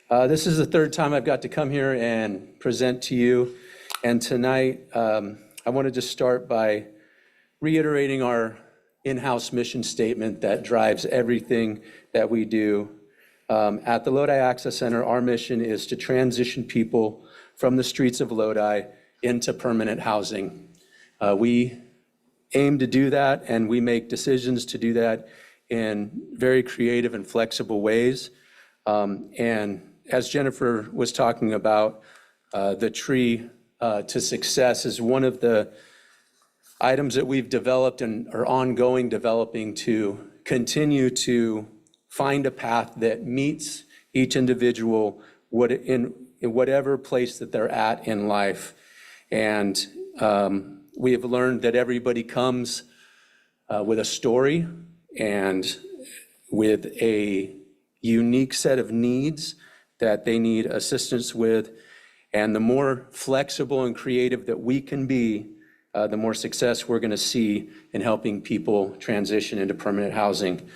This is the third time I've got to come here and present to you. And tonight, I wanted to start by reiterating our in-house mission statement that drives everything that we do. At the Lodi Access Center, our mission is to transition people from the streets of Lodi into permanent housing. We aim to do that, and we make decisions to do that in very creative and flexible ways. And as Jennifer was talking about, the Tree to Success is one of the items that we've developed and are ongoing developing to continue to find a path that meets each individual in whatever place that they're at in life. And we have learned that everybody comes with a story and with a unique set of needs that they need assistance with. And the more flexible and creative that we can be, the more success we're going to see in helping people transition into permanent housing.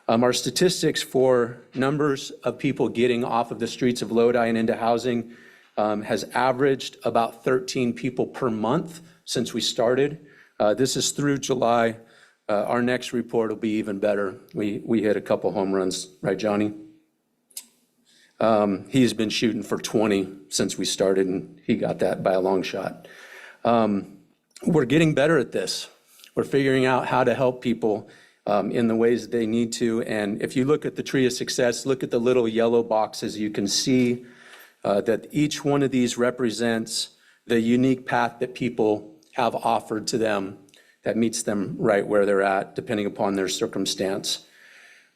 Our statistics for numbers of people getting off of the streets of Lodi and into housing has averaged about 13 people per month since we started. This is through July. Our next report will be even better. We hit a couple home runs, right, Johnny? He's been shooting for 20 since we started, and he got that by a long shot. We're getting better at this. We're figuring out how to help people in the ways that they need to. And if you look at the Tree of Success, look at the little yellow boxes, you can see that each one of these represents the unique path that people have offered to them that meets them right where they're at, depending upon their circumstance.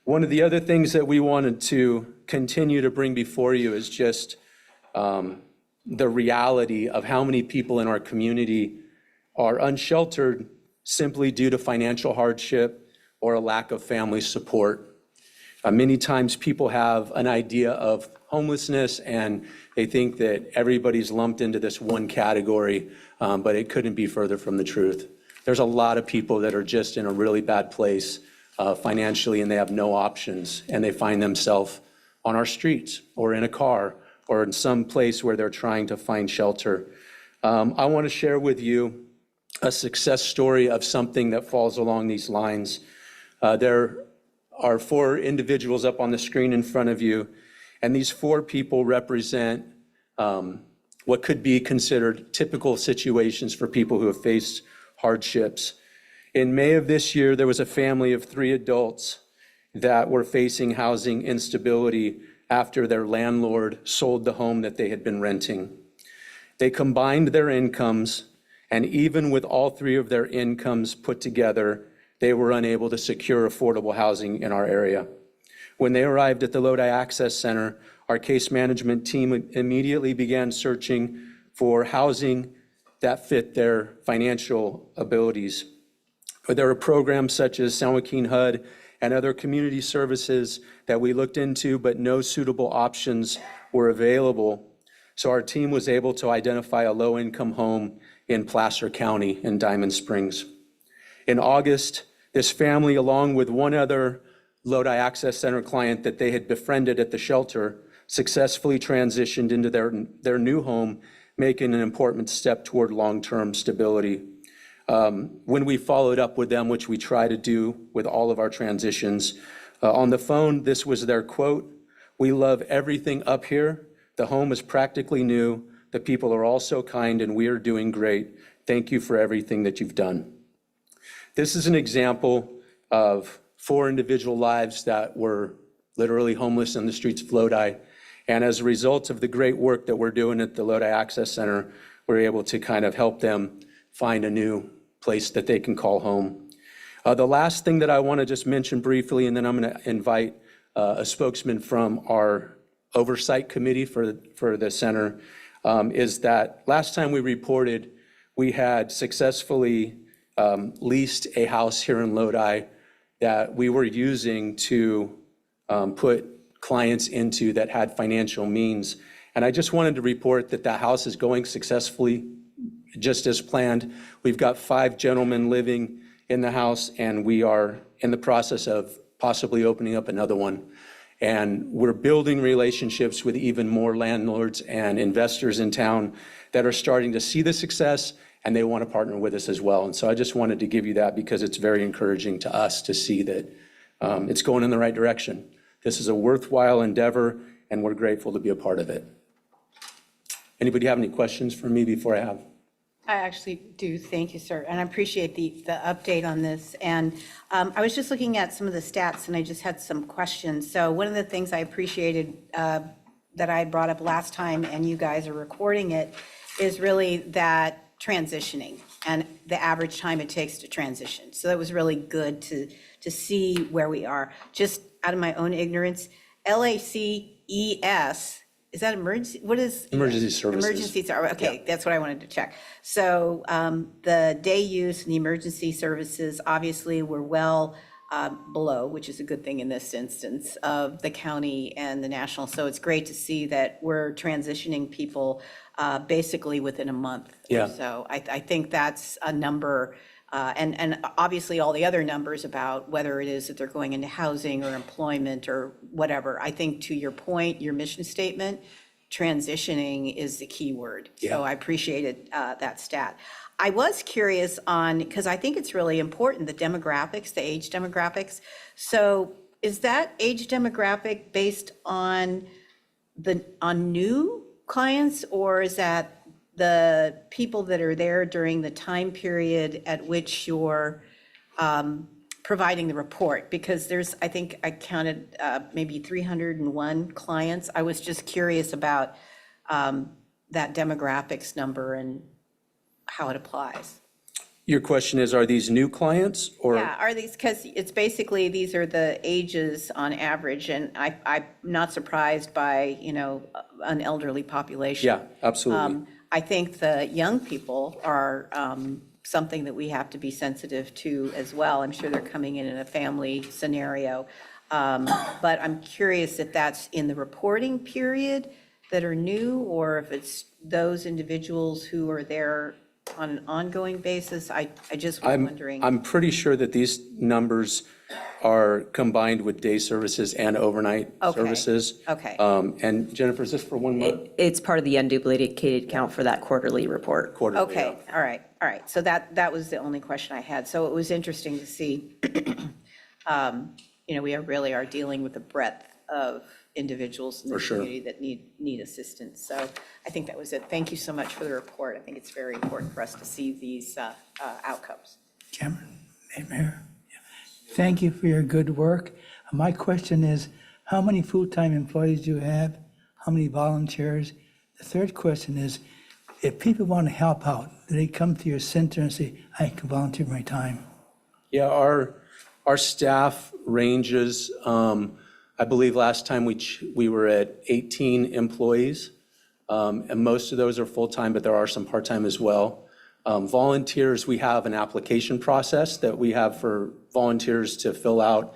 One of the other things that we wanted to continue to bring before you is just the reality of how many people in our community are unsheltered simply due to financial hardship or a lack of family support. Many times people have an idea of homelessness and they think that everybody's lumped into this one category, but it couldn't be further from the truth. There's a lot of people that are just in a really bad place financially and they have no options and they find themselves on our streets or in a car or in some place where they're trying to find shelter. I want to share with you a success story of something that falls along these lines. There are 4 individuals up on the screen in front of you, and these 4 people represent what could be considered typical situations for people who have faced hardships. In May of this year, there was a family of 3 adults that were facing housing instability after their landlord sold the home that they had been renting. They combined their incomes, and even with all 3 of their incomes put together, they were unable to secure affordable housing in our area. When they arrived at the Lodi Access Center, our case management team immediately began searching for housing that fit their financial abilities. There were programs such as San Joaquin HUD and other community services that we looked into, but no suitable options were available. So our team was able to identify a low-income home in Placer County in Diamond Springs. In August, this family, along with one other Lodi Access Center client that they had befriended at the shelter, successfully transitioned into their new home, making an important step toward long-term stability. When we followed up with them, which we try to do with all of our transitions, on the phone, this was their quote: "We love everything up here. The home is practically new. The people are all so kind, and we are doing great. Thank you for everything that you've done." This is an example of 4 individual lives that were literally homeless in the streets of Lodi. And as a result of the great work that we're doing at the Lodi Access Center, we're able to kind of help them find a new place that they can call home. The last thing that I want to just mention briefly, and then I'm going to invite a spokesman from our oversight committee for the center, is that last time we reported, we had successfully leased a house here in Lodi that we were using to put clients into that had financial means. And I just wanted to report that that house is going successfully, just as planned. We've got 5 gentlemen living in the house, and we are in the process of possibly opening up another one. And we're building relationships with even more landlords and investors in town that are starting to see the success, and they want to partner with us as well. And so I just wanted to give you that because it's very encouraging to us to see that it's going in the right direction. This is a worthwhile endeavor, and we're grateful to be a part of it. Anybody have any questions for me before I have? I actually do, thank you, sir, and I appreciate the update on this. And I was just looking at some of the stats, and I just had some questions. So one of the things I appreciated that I brought up last time, and you guys are recording it, is really that transitioning and the average time it takes to transition. So that was really good to see where we are. Just out of my own ignorance, LACES, is that emergency? What is? Emergency services. Emergency, okay, that's what I wanted to check. So the day use and the emergency services obviously were well below, which is a good thing in this instance, of the county and the national. So it's great to see that we're transitioning people basically within a month. Yeah. So I think that's a number, and obviously all the other numbers about whether it is that they're going into housing or employment or whatever. I think to your point, your mission statement, transitioning is the key word. So I appreciated that stat. I was curious on, because I think it's really important, the demographics, the age demographics. So is that age demographic based on new clients, or is that the people that are there during the time period at which you're providing the report? Because there's, I think I counted maybe 301 clients. I was just curious about that demographics number and how it applies. Your question is, are these new clients or? Yeah, are these, because it's basically, these are the ages on average, and I'm not surprised by, an elderly population. Yeah, absolutely. I think the young people are something that we have to be sensitive to as well. I'm sure they're coming in a family scenario. But I'm curious if that's in the reporting period that are new, or if it's those individuals who are there on an ongoing basis. I just was wondering. I'm pretty sure that these numbers are combined with day services and overnight services. Okay. And Jennifer, is this for 1 month? It's part of the unduplicated count for that quarterly report. Quarterly, Okay, all right. So that was the only question I had. So it was interesting to see, we really are dealing with the breadth of individuals in the For sure. community that need assistance. So I think that was it. Thank you so much for the report. I think it's very important for us to see these outcomes. Cameron, Mayor, thank you for your good work. My question is, how many full-time employees do you have? How many volunteers? The third question is, if people want to help out, do they come to your center and say, I can volunteer my time? Yeah, our staff ranges, I believe last time we were at 18 employees, and most of those are full-time, but there are some part-time as well. Volunteers, we have an application process that we have for volunteers to fill out.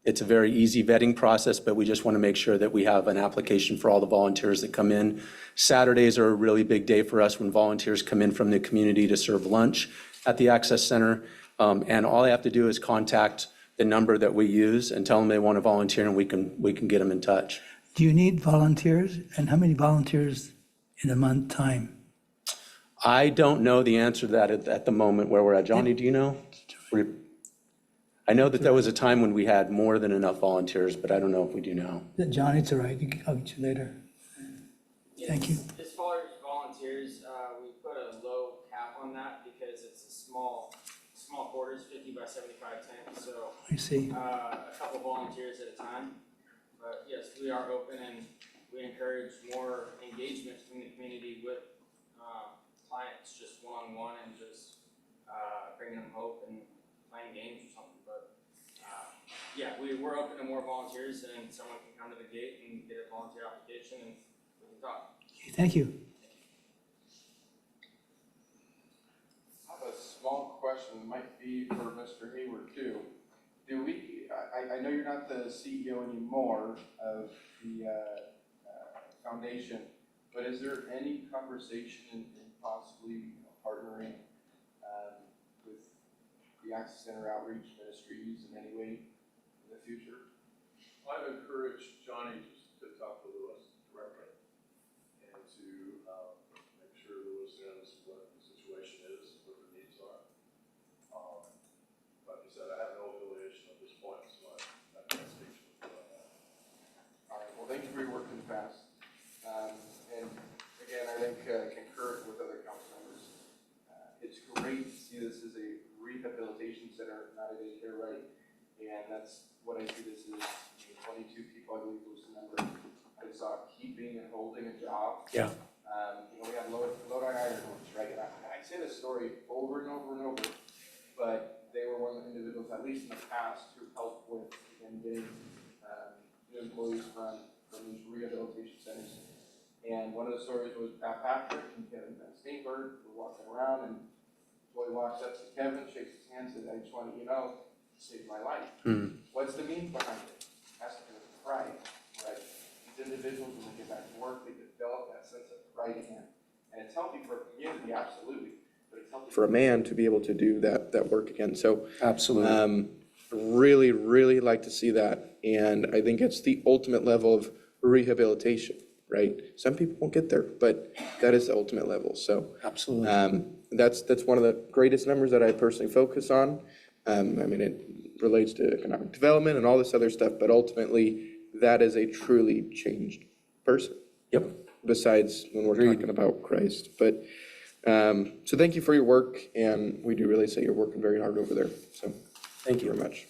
It's a very easy vetting process, but we just want to make sure that we have an application for all the volunteers that come in. Saturdays are a really big day for us when volunteers come in from the community to serve lunch at the Access Center. And all they have to do is contact the number that we use and tell them they want to volunteer, and we can get them in touch. Do you need volunteers? And how many volunteers in a month time? I don't know the answer to that at the moment where we're at. Johnny, do you know? I know that there was a time when we had more than enough volunteers, but I don't know if we do now. John, it's all right. I'll get you later. Thank you. As far as volunteers, we put a low cap on that because it's a small quarters, 50 by 75 tent, so I see. a couple volunteers at a time. But yes, we are open, and we encourage more engagement from the community with clients, just one-on-one, and just bringing them hope and playing games or something. But yeah, we're open to more volunteers, and someone can come to the gate and get a volunteer application, and we can talk. Thank you. I have a small question, might be for Mr. Hayward too. I know you're not the CEO anymore of the foundation, but is there any conversation in possibly partnering with the Access Center Outreach Ministries in any way in the future? I've encouraged Johnny to talk to Lewis directly and to make sure Lewis knows what the situation is, what the needs are. Like I said, I have no affiliation at this point, so I can't speak to it. not a daycare, right? And that's what I see this is, 22 people, I believe was the number. I saw keeping and holding a job. Yeah. We had Lodi Iron Horse, right? And I say this story over and over and over, but they were one of the individuals, at least in the past, who helped with getting new employees from these rehabilitation centers. And one of the stories was Pat Patrick and Kevin Van Steenberg were walking around, and Joy walks up to Kevin, shakes his hand, says, "I just want to, save my life." What's the meaning behind it? It has to do with pride, right? These individuals, when they get back to work, they develop that sense of pride again. And it's healthy for a community, absolutely, but it's healthy for a man to be able to do that work again. So Absolutely. really, really like to see that. And I think it's the ultimate level of rehabilitation, right? Some people won't get there, but that is the ultimate level. So Absolutely. that's one of the greatest numbers that I personally focus on. It relates to economic development and all this other stuff, but ultimately, that is a truly changed person. Yep. Besides when we're talking about Christ. But, so thank you for your work, and we do really say you're working very hard over there. So Thank you very much.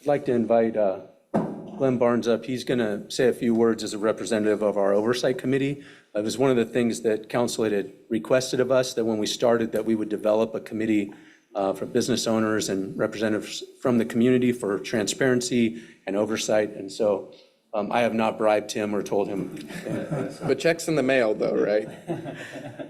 I'd like to invite Glenn Barnes up. He's going to say a few words as a representative of our oversight committee. It was one of the things that council had requested of us, that when we started, that we would develop a committee for business owners and representatives from the community for transparency and oversight. And so I have not bribed him or told him. But checks in the mail, though, right?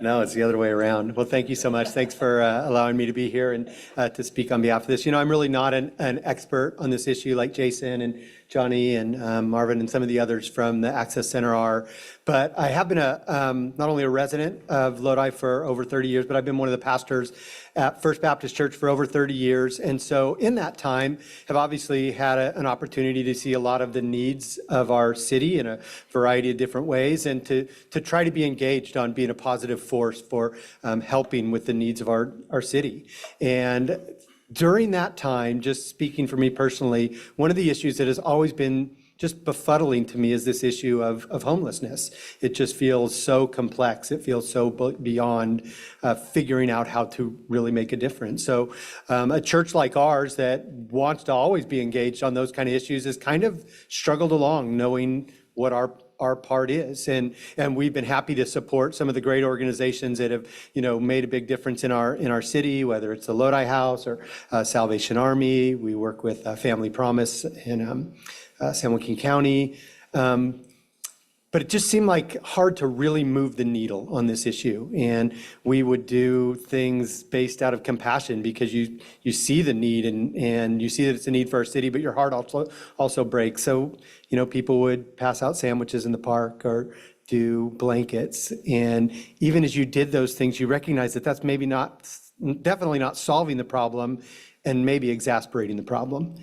No, it's the other way around. Well, thank you so much. Thanks for allowing me to be here and to speak on behalf of this. I'm really not an expert on this issue like Jason and Johnny and Marvin and some of the others from the Access Center are. But I have been not only a resident of Lodi for over 30 years, but I've been one of the pastors at First Baptist Church for over 30 years. And so in that time, have obviously had an opportunity to see a lot of the needs of our city in a variety of different ways, and to try to be engaged on being a positive force for helping with the needs of our city. And during that time, just speaking for me personally, one of the issues that has always been just befuddling to me is this issue of homelessness. It just feels so complex. It feels so beyond figuring out how to really make a difference. So a church like ours that wants to always be engaged on those kind of issues has kind of struggled along knowing what our part is. And we've been happy to support some of the great organizations that have, made a big difference in our city, whether it's the Lodi House or Salvation Army. We work with Family Promise in San Joaquin County. But it just seemed like hard to really move the needle on this issue. And we would do things based out of compassion because you see the need and you see that it's a need for our city, but your heart also breaks. So, people would pass out sandwiches in the park or do blankets. And even as you did those things, you recognize that that's definitely not solving the problem and maybe exasperating the problem.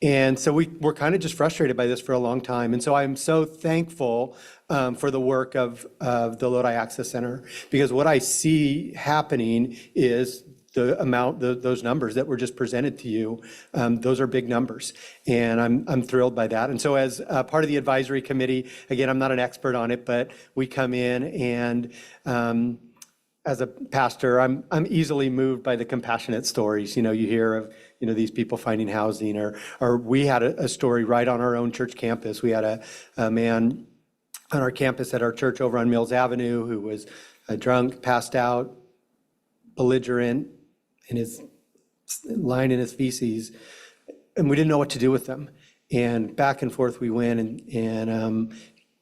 And so we're kind of just frustrated by this for a long time. And so I'm so thankful for the work of the Lodi Access Center, because what I see happening is those numbers that were just presented to you, those are big numbers. And I'm thrilled by that. And so as part of the advisory committee, again, I'm not an expert on it, but we come in and as a pastor, I'm easily moved by the compassionate stories. You hear of these people finding housing, or we had a story right on our own church campus. We had a man on our campus at our church over on Mills Avenue who was drunk, passed out, belligerent, lying in his feces, and we didn't know what to do with them. And back and forth we went, and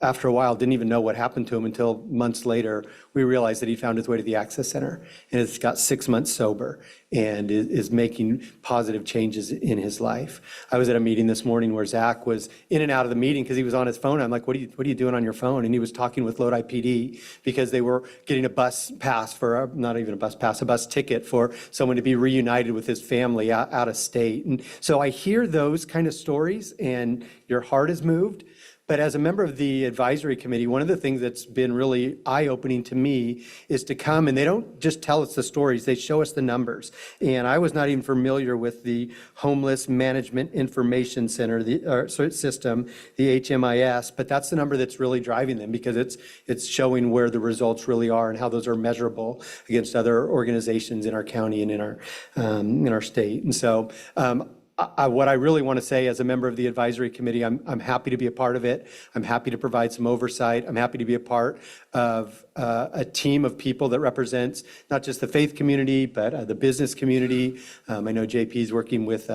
after a while, didn't even know what happened to him until months later. We realized that he found his way to the Access Center and has got 6 months sober and is making positive changes in his life. I was at a meeting this morning where Zach was in and out of the meeting because he was on his phone. I'm like, what are you doing on your phone? And he was talking with Lodi PD because they were getting a bus pass not even a bus pass, a bus ticket for someone to be reunited with his family out of state. And so I hear those kind of stories and your heart is moved. But as a member of the advisory committee, one of the things that's been really eye-opening to me is to come, and they don't just tell us the stories, they show us the numbers. And I was not even familiar with the Homeless Management Information Center, system, the HMIS, but that's the number that's really driving them, because it's showing where the results really are and how those are measurable against other organizations in our county and in our state. And so what I really want to say as a member of the advisory committee, I'm happy to be a part of it. I'm happy to provide some oversight. I'm happy to be a part of a team of people that represents not just the faith community, but the business community. I know JP is working with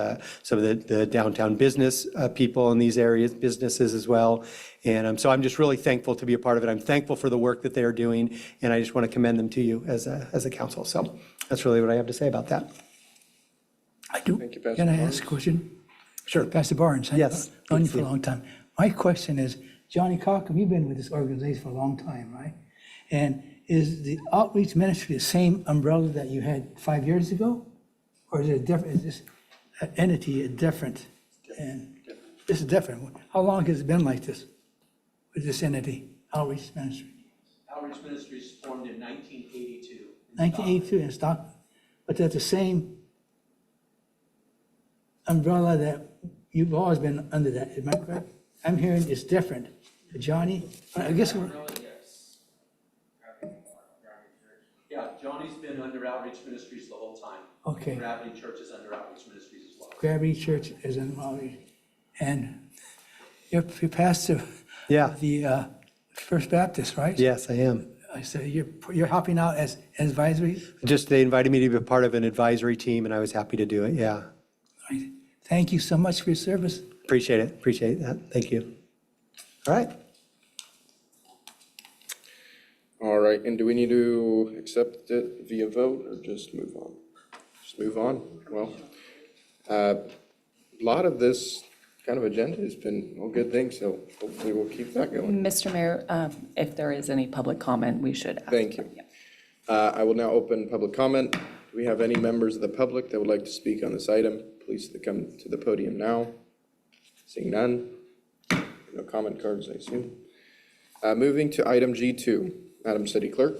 some of the downtown business people in these areas, businesses as well. And so I'm just really thankful to be a part of it. I'm thankful for the work that they are doing, and I just want to commend them to you as a council. So that's really what I have to say about that. I do. Thank you, Pastor Can I Barnes. ask a question? Sure. Pastor Barnes. Yes. I've known you for a long time. My question is, Johnny Cochran, you've been with this organization for a long time, right? And is the outreach ministry the same umbrella that you had 5 years ago? Or is it different, is this entity different? And this is different. How long has it been like this with this entity, outreach ministry? Outreach Ministries formed in 1982. 1982 in Stockton, but they're the same umbrella that you've always been under that, am I correct? I'm hearing it's different. Johnny, I guess, Yeah, Johnny's been under Outreach Ministries the whole time. Okay. Gravity Church is under Outreach Ministries as well. Gravity Church is in outreach. And you're pastor Yeah. of the First Baptist, right? Yes, I am. I said, you're helping out as advisory? Just they invited me to be a part of an advisory team, and I was happy to do it. Yeah. Thank you so much for your service. Appreciate it. Appreciate that. Thank you. All right. All right, and do we need to accept it via vote or just move on? Just move on? Well, a lot of this kind of agenda has been all good things, so hopefully we'll keep that going. Mr. Mayor, if there is any public comment, we should ask. Thank you. I will now open public comment. Do we have any members of the public that would like to speak on this item? Please come to the podium now. Seeing none. No comment cards, I assume. Moving to item G2. Madam City Clerk.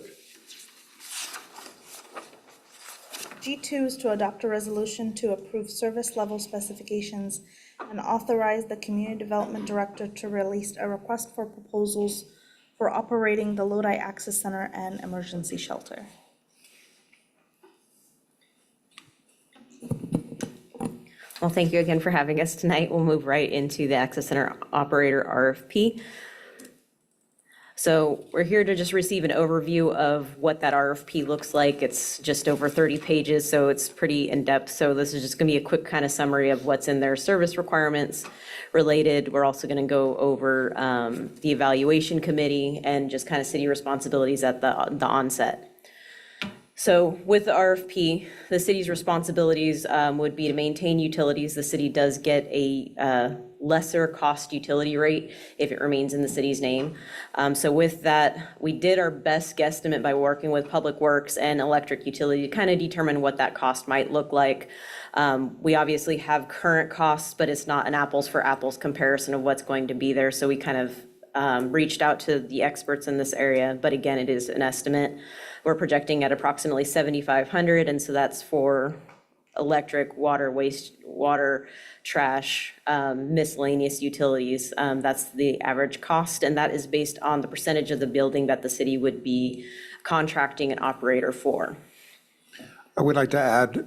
G2 is to adopt a resolution to approve service level specifications and authorize the Community Development Director to release a request for proposals for operating the Lodi Access Center and Emergency Shelter. Well, thank you again for having us tonight. We'll move right into the Access Center Operator RFP. So we're here to just receive an overview of what that RFP looks like. It's just over 30 pages, so it's pretty in-depth. So this is just going to be a quick kind of summary of what's in their service requirements related. We're also going to go over the evaluation committee and just kind of city responsibilities at the onset. So with the RFP, the city's responsibilities would be to maintain utilities. The city does get a lesser cost utility rate if it remains in the city's name. So with that, we did our best guesstimate by working with Public Works and electric utility to kind of determine what that cost might look like. We obviously have current costs, but it's not an apples for apples comparison of what's going to be there. So we kind of reached out to the experts in this area, but again, it is an estimate. We're projecting at approximately $7,500, and so that's for electric, water, wastewater, trash, miscellaneous utilities. That's the average cost, and that is based on the percentage of the building that the city would be contracting an operator for. I would like to add,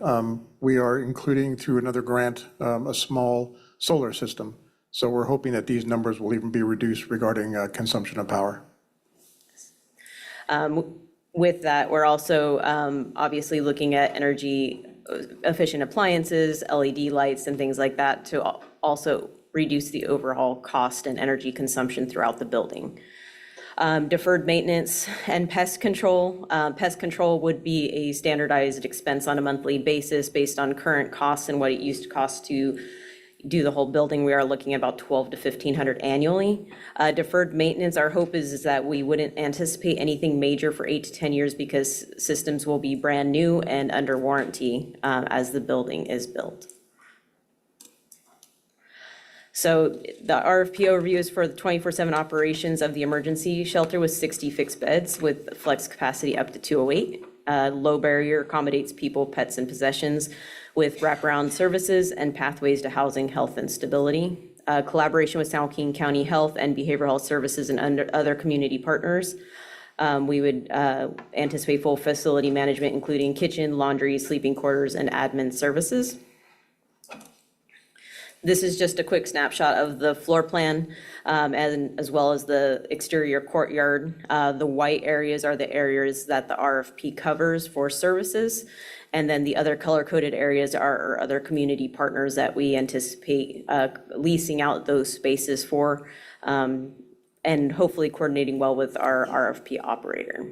we are including through another grant, a small solar system. So we're hoping that these numbers will even be reduced regarding consumption of power. With that, we're also obviously looking at energy efficient appliances, LED lights and things like that to also reduce the overall cost and energy consumption throughout the building. Deferred maintenance and pest control. Pest control would be a standardized expense on a monthly basis based on current costs and what it used to cost to do the whole building. We are looking at about $1,200 to $1,500 annually. Deferred maintenance, our hope is that we wouldn't anticipate anything major for 8 to 10 years because systems will be brand new and under warranty as the building is built. So the RFP overview is for the 24/7 operations of the emergency shelter with 60 fixed beds with flex capacity up to 208. Low barrier accommodates people, pets, and possessions with wraparound services and pathways to housing, health, and stability. Collaboration with San Joaquin County Health and Behavioral Health Services and other community partners. We would anticipate full facility management, including kitchen, laundry, sleeping quarters, and admin services. This is just a quick snapshot of the floor plan, and as well as the exterior courtyard. The white areas are the areas that the RFP covers for services. And then the other color-coded areas are our other community partners that we anticipate leasing out those spaces for, and hopefully coordinating well with our RFP operator.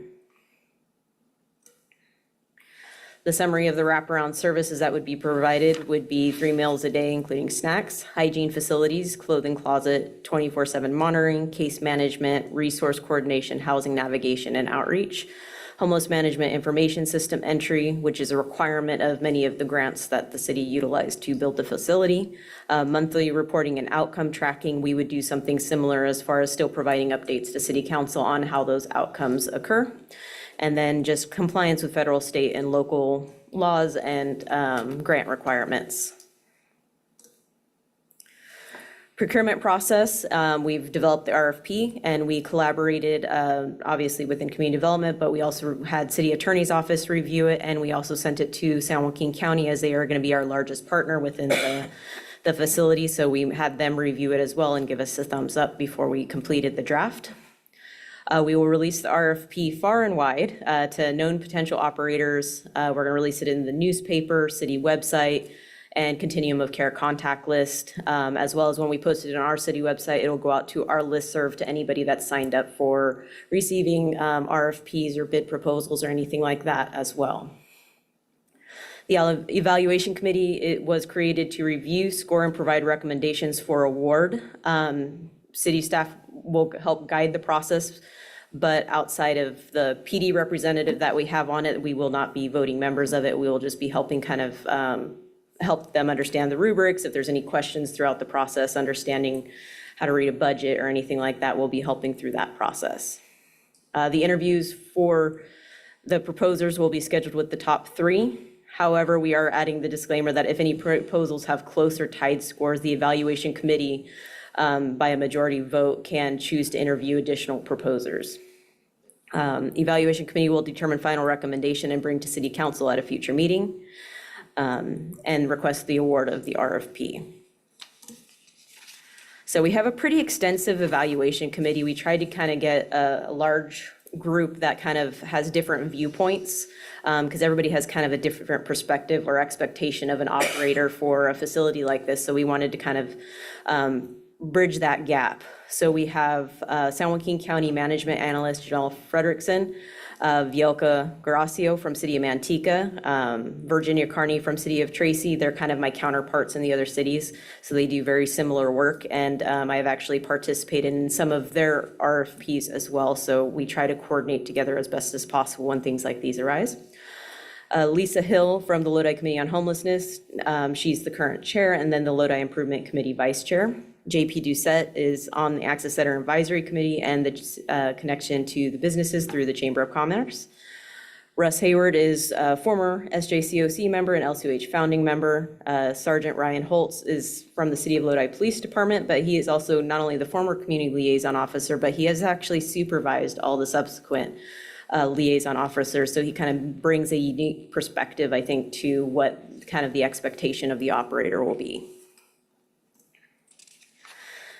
The summary of the wraparound services that would be provided would be 3 meals a day, including snacks, hygiene facilities, clothing closet, 24/7 monitoring, case management, resource coordination, housing navigation, and outreach. Homeless management information system entry, which is a requirement of many of the grants that the city utilized to build the facility. Monthly reporting and outcome tracking, we would do something similar as far as still providing updates to city council on how those outcomes occur. And then just compliance with federal, state, and local laws and grant requirements. Procurement process, we've developed the RFP and we collaborated obviously within community development, but we also had city attorney's office review it, and we also sent it to San Joaquin County as they are going to be our largest partner within the facility. So we had them review it as well and give us a thumbs up before we completed the draft. We will release the RFP far and wide to known potential operators. We're going to release it in the newspaper, city website, and continuum of care contact list, as well as when we post it on our city website, it'll go out to our listserv to anybody that's signed up for receiving RFPs or bid proposals or anything like that as well. The evaluation committee, it was created to review, score, and provide recommendations for award. City staff will help guide the process, but outside of the PD representative that we have on it, we will not be voting members of it. We will just be helping kind of help them understand the rubrics. If there's any questions throughout the process, understanding how to read a budget or anything like that, we'll be helping through that process. The interviews for the proposers will be scheduled with the top 3. However, we are adding the disclaimer that if any proposals have close or tied scores, the evaluation committee, by a majority vote, can choose to interview additional proposers. Evaluation committee will determine final recommendation and bring to city council at a future meeting, and request the award of the RFP. So we have a pretty extensive evaluation committee. We tried to kind of get a large group that kind of has different viewpoints, because everybody has kind of a different perspective or expectation of an operator for a facility like this. So we wanted to kind of bridge that gap. So we have San Joaquin County Management Analyst Janelle Frederickson, Vielka Gracio from City of Manteca, Virginia Carney from City of Tracy. They're kind of my counterparts in the other cities, so they do very similar work. And I have actually participated in some of their RFPs as well, so we try to coordinate together as best as possible when things like these arise. Lisa Hill from the Lodi Committee on Homelessness, she's the current chair, and then the Lodi Improvement Committee vice chair. JP Doucette is on the Access Center Advisory Committee and the connection to the businesses through the Chamber of Commerce. Russ Hayward is a former SJCOC member and LCOH founding member. Sergeant Ryan Holtz is from the City of Lodi Police Department, but he is also not only the former community liaison officer, but he has actually supervised all the subsequent liaison officers. So he kind of brings a unique perspective, I think, to what kind of the expectation of the operator will be.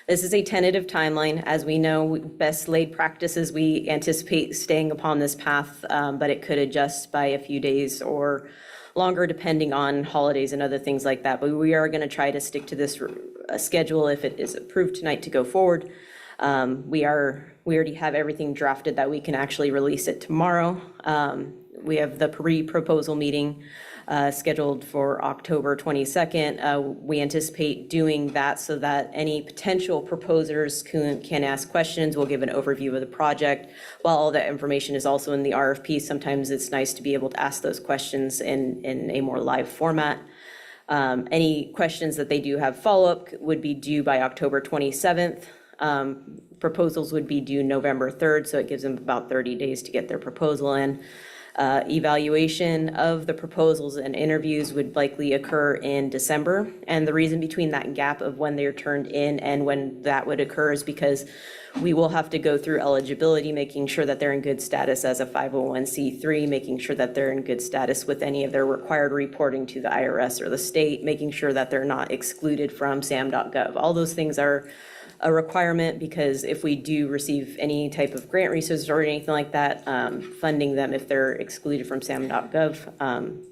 This is a tentative timeline. As we know, best laid practices, we anticipate staying upon this path, but it could adjust by a few days or longer depending on holidays and other things like that. But we are going to try to stick to this schedule if it is approved tonight to go forward. We already have everything drafted that we can actually release it tomorrow. We have the pre-proposal meeting scheduled for October 22nd. We anticipate doing that so that any potential proposers can ask questions. We'll give an overview of the project. While all that information is also in the RFP, sometimes it's nice to be able to ask those questions in a more live format. Any questions that they do have follow-up would be due by October 27th. Proposals would be due November 3rd, so it gives them about 30 days to get their proposal in. Evaluation of the proposals and interviews would likely occur in December. And the reason between that gap of when they're turned in and when that would occur is because we will have to go through eligibility, making sure that they're in good status as a 501c3, making sure that they're in good status with any of their required reporting to the IRS or the state, making sure that they're not excluded from SAM.gov. All those things are a requirement, because if we do receive any type of grant resources or anything like that, funding them if they're excluded from SAM.gov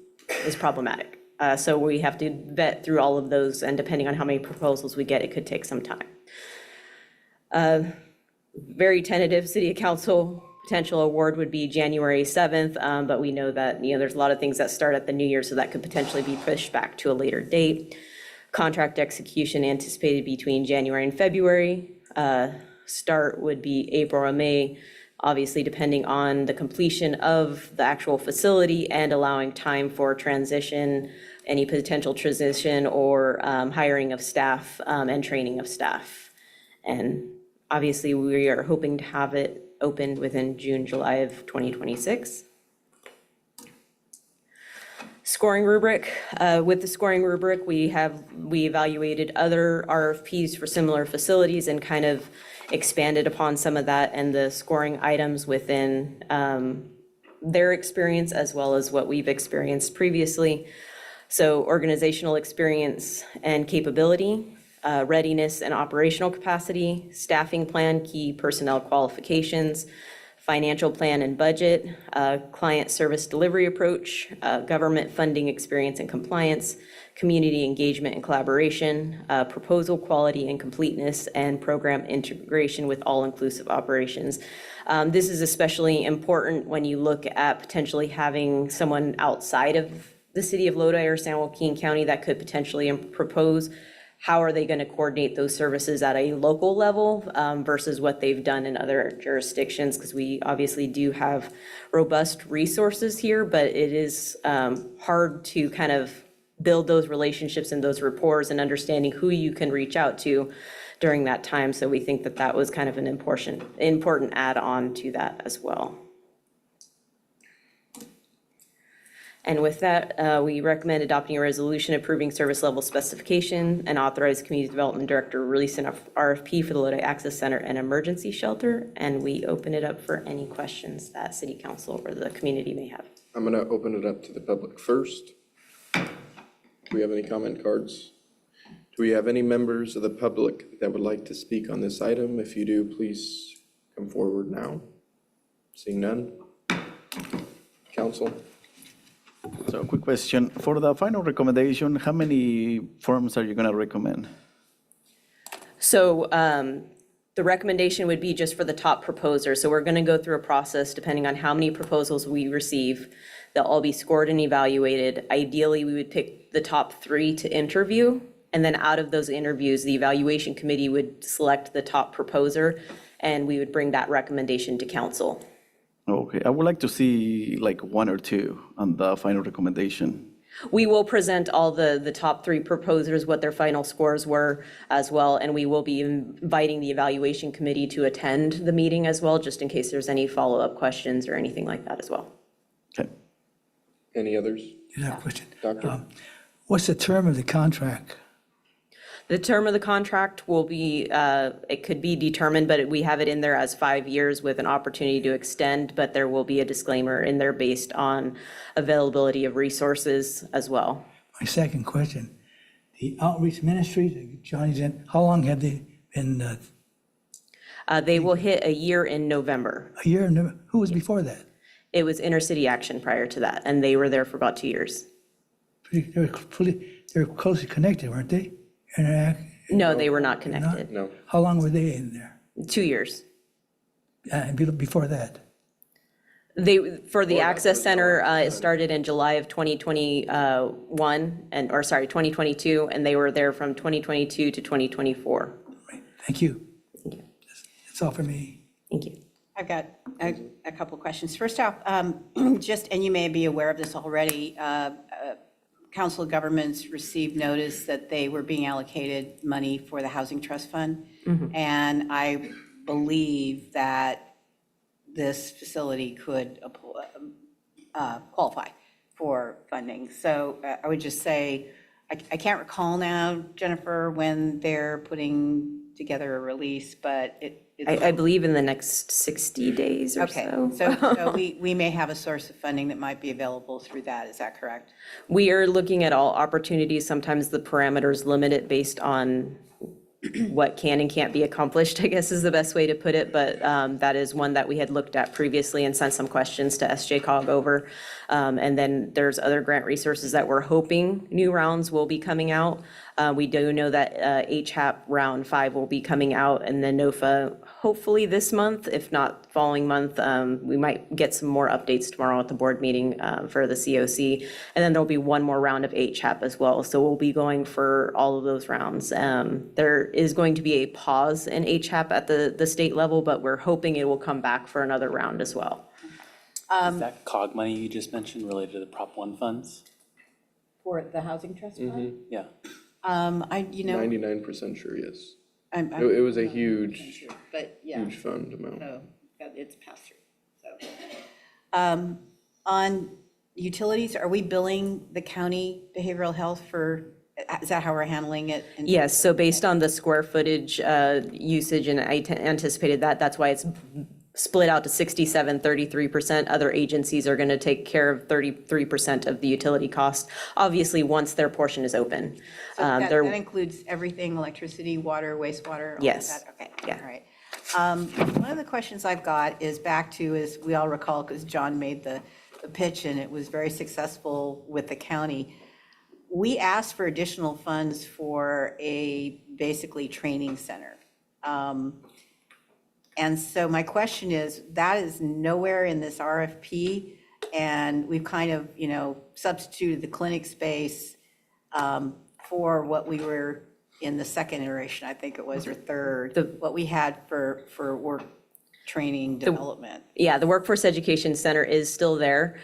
is problematic. So we have to vet through all of those, and depending on how many proposals we get, it could take some time. Very tentative city council potential award would be January 7th, but we know that, there's a lot of things that start at the new year, so that could potentially be pushed back to a later date. Contract execution anticipated between January and February. Start would be April or May, obviously depending on the completion of the actual facility and allowing time for transition, any potential transition or hiring of staff and training of staff. And obviously, we are hoping to have it opened within June, July of 2026. Scoring rubric. With the scoring rubric, we evaluated other RFPs for similar facilities and kind of expanded upon some of that and the scoring items within their experience as well as what we've experienced previously. So organizational experience and capability, readiness and operational capacity, staffing plan, key personnel qualifications, financial plan and budget, client service delivery approach, government funding experience and compliance, community engagement and collaboration, proposal quality and completeness, and program integration with all-inclusive operations. This is especially important when you look at potentially having someone outside of the city of Lodi or San Joaquin County that could potentially propose. How are they going to coordinate those services at a local level versus what they've done in other jurisdictions? Because we obviously do have robust resources here, but it is hard to kind of build those relationships and those rapport and understanding who you can reach out to during that time. So we think that that was kind of an important add-on to that as well. And with that, we recommend adopting a resolution approving service level specification and authorize Community Development Director release an RFP for the Lodi Access Center and Emergency Shelter. And we open it up for any questions that City Council or the community may have. I'm going to open it up to the public first. Do we have any comment cards? Do we have any members of the public that would like to speak on this item? If you do, please come forward now. Seeing none. Council? So a quick question. For the final recommendation, how many firms are you going to recommend? So the recommendation would be just for the top proposer. So we're going to go through a process depending on how many proposals we receive. They'll all be scored and evaluated. Ideally, we would pick the top 3 to interview. And then out of those interviews, the evaluation committee would select the top proposer, and we would bring that recommendation to council. Okay, I would like to see like 1 or 2 on the final recommendation. We will present all the top 3 proposers, what their final scores were as well, and we will be inviting the evaluation committee to attend the meeting as well, just in case there's any follow-up questions or anything like that as well. Okay. Any others? I have a question. Doctor? What's the term of the contract? The term of the contract will be, it could be determined, but we have it in there as 5 years with an opportunity to extend, but there will be a disclaimer in there based on availability of resources as well. My second question, the outreach ministries, Johnny's in, how long have they been? They will hit a year in November. A year? Who was before that? It was Intercity Action prior to that, and they were there for about 2 years. They were closely connected, weren't they? No, they were not connected. No. How long were they in there? 2 years. And before that? For the Access Center, it started in July of 2022, and they were there from 2022 to 2024. Thank you. That's all for me. Thank you. I've got a couple of questions. First off, and you may be aware of this already, Council of Governments received notice that they were being allocated money for the Housing Trust Fund. And I believe that this facility could qualify for funding. So I would just say, I can't recall now, Jennifer, when they're putting together a release, but I believe in the next 60 days or okay, so. so we may have a source of funding that might be available through that, is that correct? We are looking at all opportunities. Sometimes the parameters limit it based on what can and can't be accomplished, I guess is the best way to put it. But that is one that we had looked at previously and sent some questions to SJCOG over. And then there's other grant resources that we're hoping new rounds will be coming out. We do know that HAP round 5 will be coming out, and then NOFA hopefully this month, if not following month. We might get some more updates tomorrow at the board meeting for the COC. And then there'll be one more round of HAP as well. So we'll be going for all of those rounds. There is going to be a pause in HAP at the state level, but we're hoping it will come back for another round as well. Is that COG money you just mentioned related to the Prop 1 funds? For the Housing Trust Fund? Yeah. 99% sure, yes. I'm It was a not huge, sure, but yeah. huge fund amount. So it's passed through, so. On utilities, are we billing the county behavioral health for, is that how we're handling it? Yes, so based on the square footage usage, and I anticipated that, that's why it's split out to 67, 33%. Other agencies are going to take care of 33% of the utility cost, obviously, once their portion is open. So that includes everything, electricity, water, wastewater? All Yes. of that? Okay, Yeah. all right. One of the questions I've got is back to, as we all recall, because John made the pitch and it was very successful with the county. We asked for additional funds for a basically training center. And so my question is, that is nowhere in this RFP, and we've kind of, substituted the clinic space for what we were in the second iteration, I think it was, or third, what we had for work training development. Yeah, the Workforce Education Center is still there.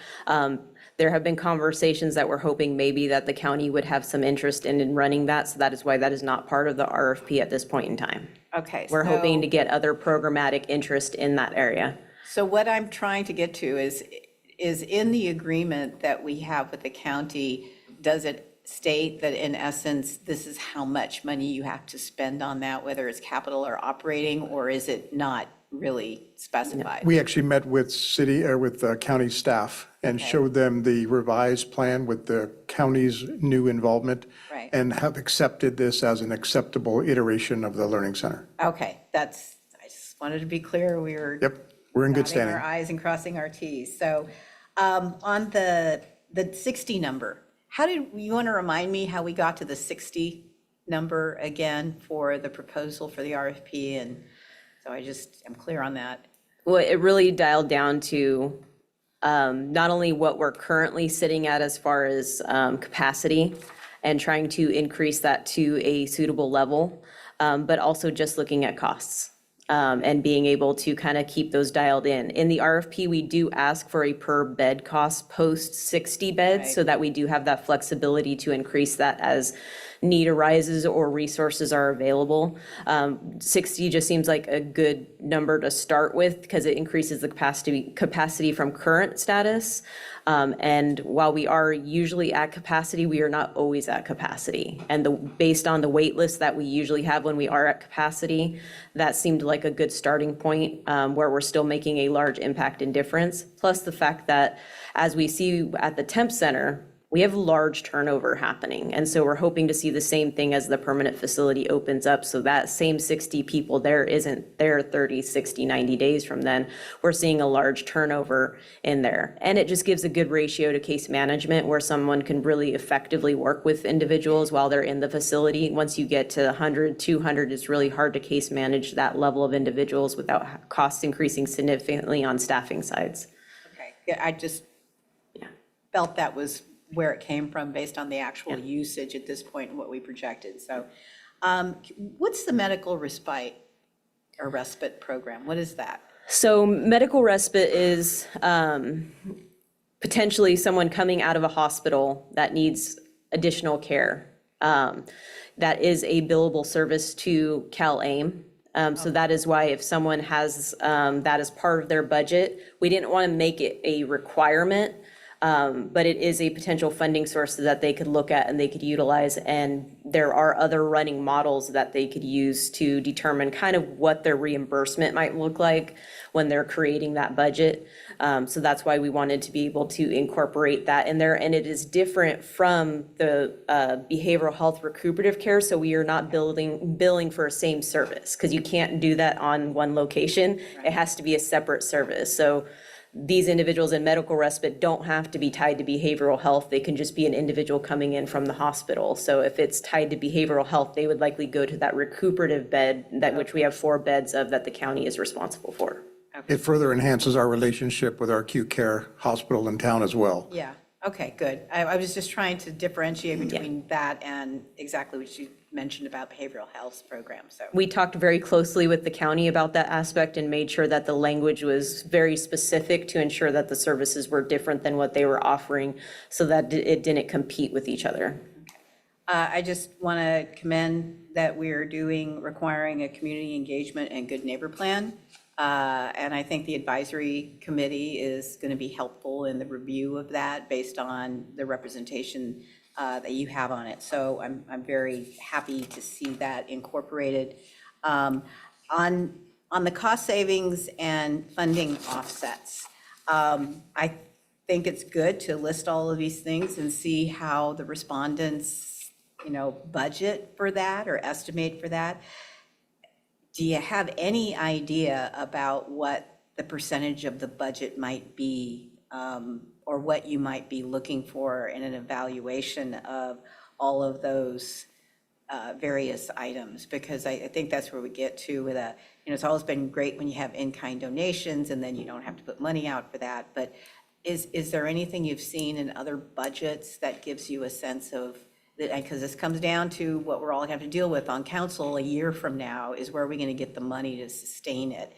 There have been conversations that we're hoping maybe that the county would have some interest in running that, so that is why that is not part of the RFP at this point in time. Okay. We're hoping to get other programmatic interest in that area. So what I'm trying to get to is in the agreement that we have with the county, does it state that in essence, this is how much money you have to spend on that, whether it's capital or operating, or is it not really specified? We actually met with county staff and showed them the revised plan with the county's new involvement. Right. And have accepted this as an acceptable iteration of the Learning Center. Okay, I just wanted to be clear, we were. Yep, we're in good dotting standing. our i's and crossing our t's. So on the 60 number, you want to remind me how we got to the 60 number again for the proposal for the RFP? And so I'm clear on that. Well, it really dialed down to not only what we're currently sitting at as far as capacity and trying to increase that to a suitable level, but also just looking at costs and being able to kind of keep those dialed in. In the RFP, we do ask for a per bed cost post 60 beds so that we do have that flexibility to increase that as need arises or resources are available. 60 just seems like a good number to start with because it increases the capacity from current status. And while we are usually at capacity, we are not always at capacity. And based on the wait list that we usually have when we are at capacity, that seemed like a good starting point where we're still making a large impact and difference. Plus the fact that as we see at the temp center, we have large turnover happening. And so we're hoping to see the same thing as the permanent facility opens up. So that same 60 people there isn't there 30, 60, 90 days from then. We're seeing a large turnover in there. And it just gives a good ratio to case management where someone can really effectively work with individuals while they're in the facility. Once you get to 100, 200, it's really hard to case manage that level of individuals without costs increasing significantly on staffing sides. Okay, yeah, I just felt that was where it came from based on the actual usage at this point and what we projected. So what's the medical respite or respite program? What is that? So medical respite is potentially someone coming out of a hospital that needs additional care. That is a billable service to CalAIM. So that is why if someone has that as part of their budget, we didn't want to make it a requirement, but it is a potential funding source that they could look at and they could utilize. And there are other running models that they could use to determine kind of what their reimbursement might look like when they're creating that budget. So that's why we wanted to be able to incorporate that in there. And it is different from the behavioral health recuperative care. So we are not billing for a same service, because you can't do that on one location. It has to be a separate service. So these individuals in medical respite don't have to be tied to behavioral health. They can just be an individual coming in from the hospital. So if it's tied to behavioral health, they would likely go to that recuperative bed, that which we have 4 beds of, that the county is responsible for. It further enhances our relationship with our acute care hospital in town as well. Yeah, okay, good. I was just trying to differentiate between that and exactly what you mentioned about behavioral health programs, so. We talked very closely with the county about that aspect and made sure that the language was very specific to ensure that the services were different than what they were offering, so that it didn't compete with each other. I just want to commend that we're requiring a community engagement and good neighbor plan. And I think the advisory committee is going to be helpful in the review of that based on the representation that you have on it. So I'm very happy to see that incorporated. On the cost savings and funding offsets, I think it's good to list all of these things and see how the respondents, budget for that or estimate for that. Do you have any idea about what the percentage of the budget might be, or what you might be looking for in an evaluation of all of those various items? Because I think that's where we get to with it's always been great when you have in-kind donations and then you don't have to put money out for that. But is there anything you've seen in other budgets that gives you a sense of, because this comes down to what we're all going to have to deal with on council a year from now, is where are we going to get the money to sustain it?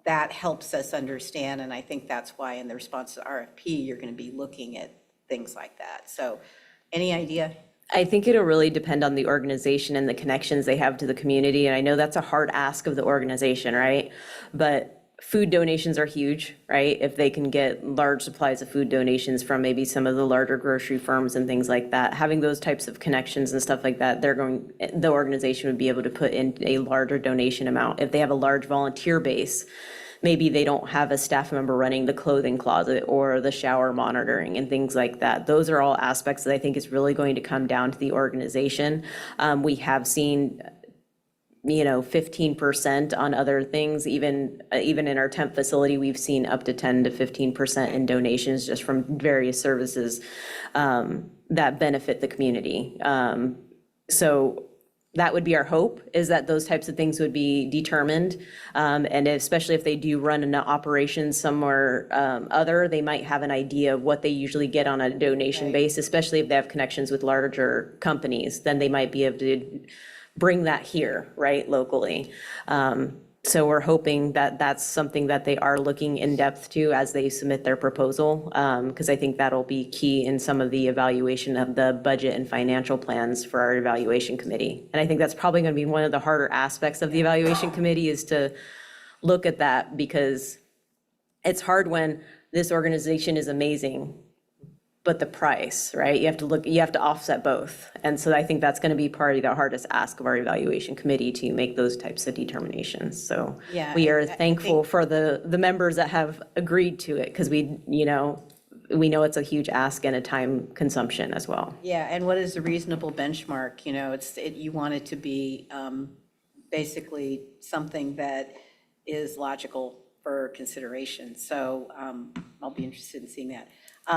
That helps us understand, and I think that's why in the response to RFP, you're going to be looking at things like that. So any idea? I think it'll really depend on the organization and the connections they have to the community. And I know that's a hard ask of the organization, right? But food donations are huge, right? If they can get large supplies of food donations from maybe some of the larger grocery firms and things like that, having those types of connections and stuff like that, the organization would be able to put in a larger donation amount. If they have a large volunteer base, maybe they don't have a staff member running the clothing closet or the shower monitoring and things like that. Those are all aspects that I think is really going to come down to the organization. We have seen 15% on other things. Even in our temp facility, we've seen up to 10 to 15% in donations just from various services that benefit the community. So that would be our hope, is that those types of things would be determined. And especially if they do run an operation somewhere other, they might have an idea of what they usually get on a donation base, especially if they have connections with larger companies, then they might be able to bring that here, right, locally. So we're hoping that that's something that they are looking in depth to as they submit their proposal, because I think that'll be key in some of the evaluation of the budget and financial plans for our evaluation committee. And I think that's probably going to be one of the harder aspects of the evaluation committee, is to look at that, because it's hard when this organization is amazing, but the price, right? You have to offset both. And so I think that's going to be probably the hardest ask of our evaluation committee, to make those types of determinations. So Yeah, we are I thankful for the members that have agreed to it, because we know it's a huge ask and a time consumption as well. Yeah, and what is a reasonable benchmark? You want it to be basically something that is logical for consideration. So I'll be interested in seeing that.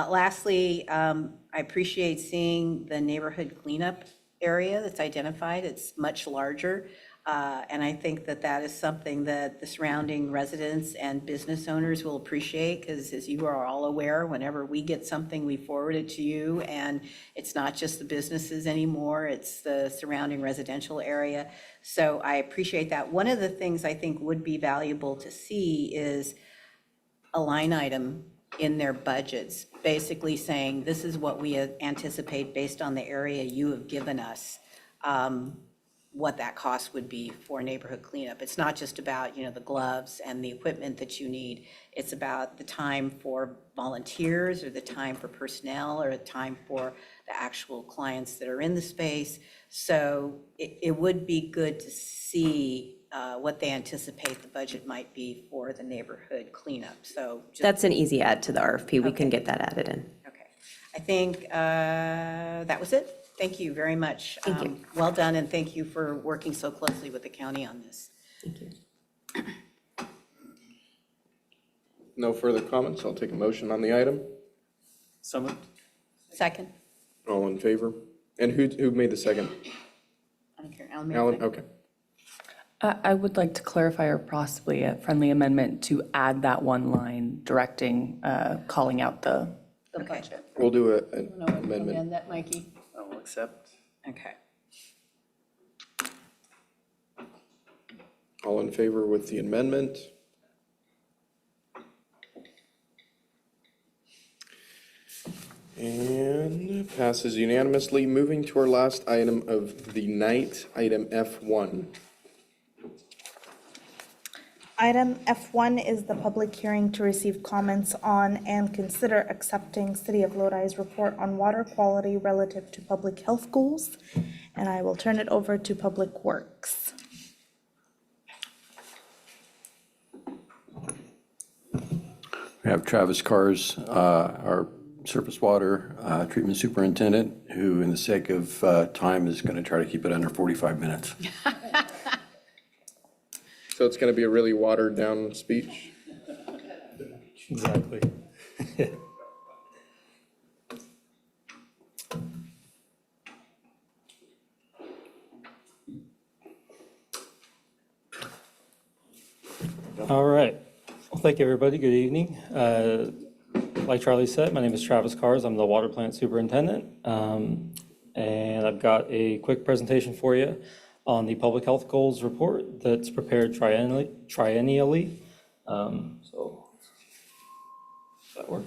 Lastly, I appreciate seeing the neighborhood cleanup area that's identified. It's much larger. And I think that is something that the surrounding residents and business owners will appreciate, because as you are all aware, whenever we get something, we forward it to you. And it's not just the businesses anymore, it's the surrounding residential area. So I appreciate that. One of the things I think would be valuable to see is a line item in their budgets, basically saying, this is what we anticipate based on the area you have given us, what that cost would be for neighborhood cleanup. It's not just about, the gloves and the equipment that you need. It's about the time for volunteers, or the time for personnel, or the time for the actual clients that are in the space. So it would be good to see what they anticipate the budget might be for the neighborhood cleanup. So That's an easy add to the RFP. We can get that added in. okay. I think that was it. Thank you very much. Thank you. Well done, and thank you for working so closely with the county on this. Thank you. No further comments. I'll take a motion on the item. So moved. Second. All in favor? And who made the second? I don't care. Alan, Alan, okay. I would like to clarify, or possibly a friendly amendment to add that one line directing, calling out the budget. We'll do an Amend amendment. that, Mikey? I will accept. Okay. All in favor with the amendment? And passes unanimously. Moving to our last item of the night, item F1. Item F1 is the public hearing to receive comments on and consider accepting City of Lodi's report on water quality relative to public health goals. And I will turn it over to Public Works. We have Travis Cars, our surface water treatment superintendent, who, in the sake of time, is going to try to keep it under 45 minutes. So it's going to be a really watered down speech. Exactly. All right. Well, thank you, everybody. Good evening. Like Charlie said, my name is Travis Cars. I'm the water plant superintendent. And I've got a quick presentation for you on the public health goals report that's prepared triennially. So that work.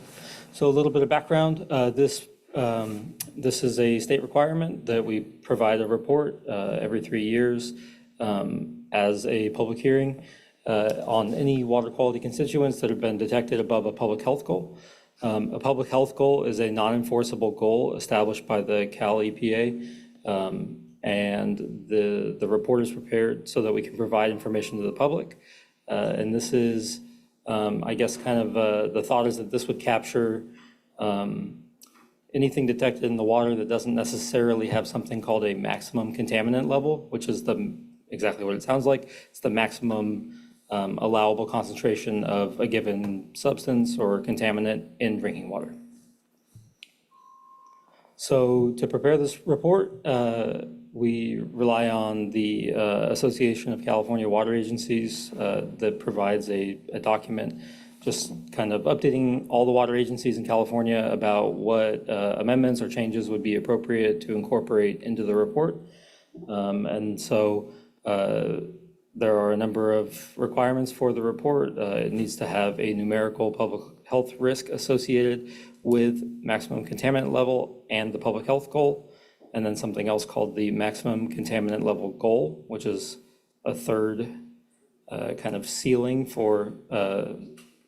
So a little bit of background. This is a state requirement that we provide a report every 3 years as a public hearing on any water quality constituents that have been detected above a public health goal. A public health goal is a non-enforceable goal established by the Cal EPA. And the report is prepared so that we can provide information to the public. And this is, I guess, kind of the thought is that this would capture anything detected in the water that doesn't necessarily have something called a maximum contaminant level, which is exactly what it sounds like. It's the maximum allowable concentration of a given substance or contaminant in drinking water. So to prepare this report, we rely on the Association of California Water Agencies that provides a document just kind of updating all the water agencies in California about what amendments or changes would be appropriate to incorporate into the report. And so there are a number of requirements for the report. It needs to have a numerical public health risk associated with maximum contaminant level and the public health goal, and then something else called the maximum contaminant level goal, which is a third kind of ceiling for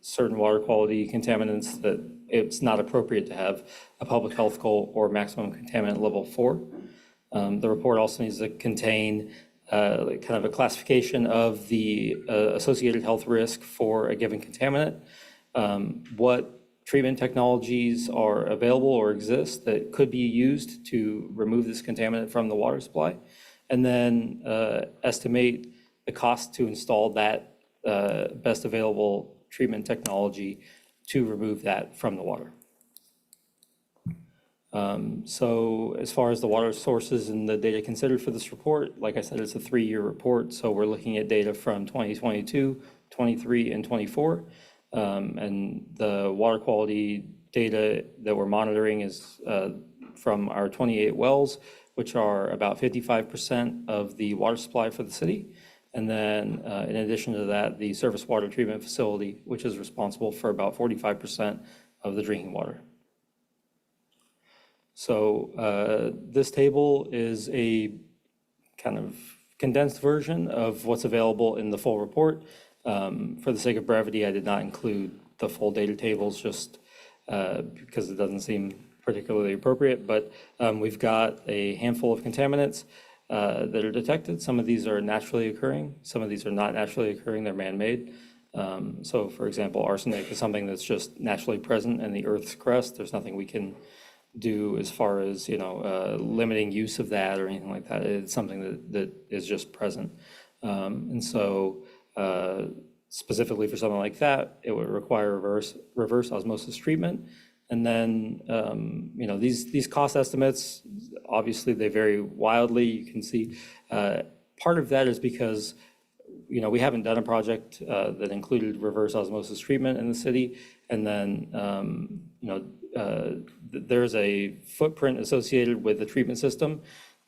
certain water quality contaminants that it's not appropriate to have a public health goal or maximum contaminant level for. The report also needs to contain kind of a classification of the associated health risk for a given contaminant, what treatment technologies are available or exist that could be used to remove this contaminant from the water supply, and then estimate the cost to install that best available treatment technology to remove that from the water. So as far as the water sources and the data considered for this report, like I said, it's a 3-year report. So we're looking at data from 2022, 23, and 24. And the water quality data that we're monitoring is from our 28 wells, which are about 55% of the water supply for the city. And then in addition to that, the surface water treatment facility, which is responsible for about 45% of the drinking water. So this table is a kind of condensed version of what's available in the full report. For the sake of brevity, I did not include the full data tables just because it doesn't seem particularly appropriate, but we've got a handful of contaminants that are detected. Some of these are naturally occurring, some of these are not naturally occurring, they're man-made. So for example, arsenic is something that's just naturally present in the Earth's crust. There's nothing we can do as far as, limiting use of that or anything like that. It's something that is just present. And so specifically for something like that, it would require reverse osmosis treatment. And then, these cost estimates, obviously they vary wildly. You can see part of that is because, we haven't done a project that included reverse osmosis treatment in the city. And then, there's a footprint associated with the treatment system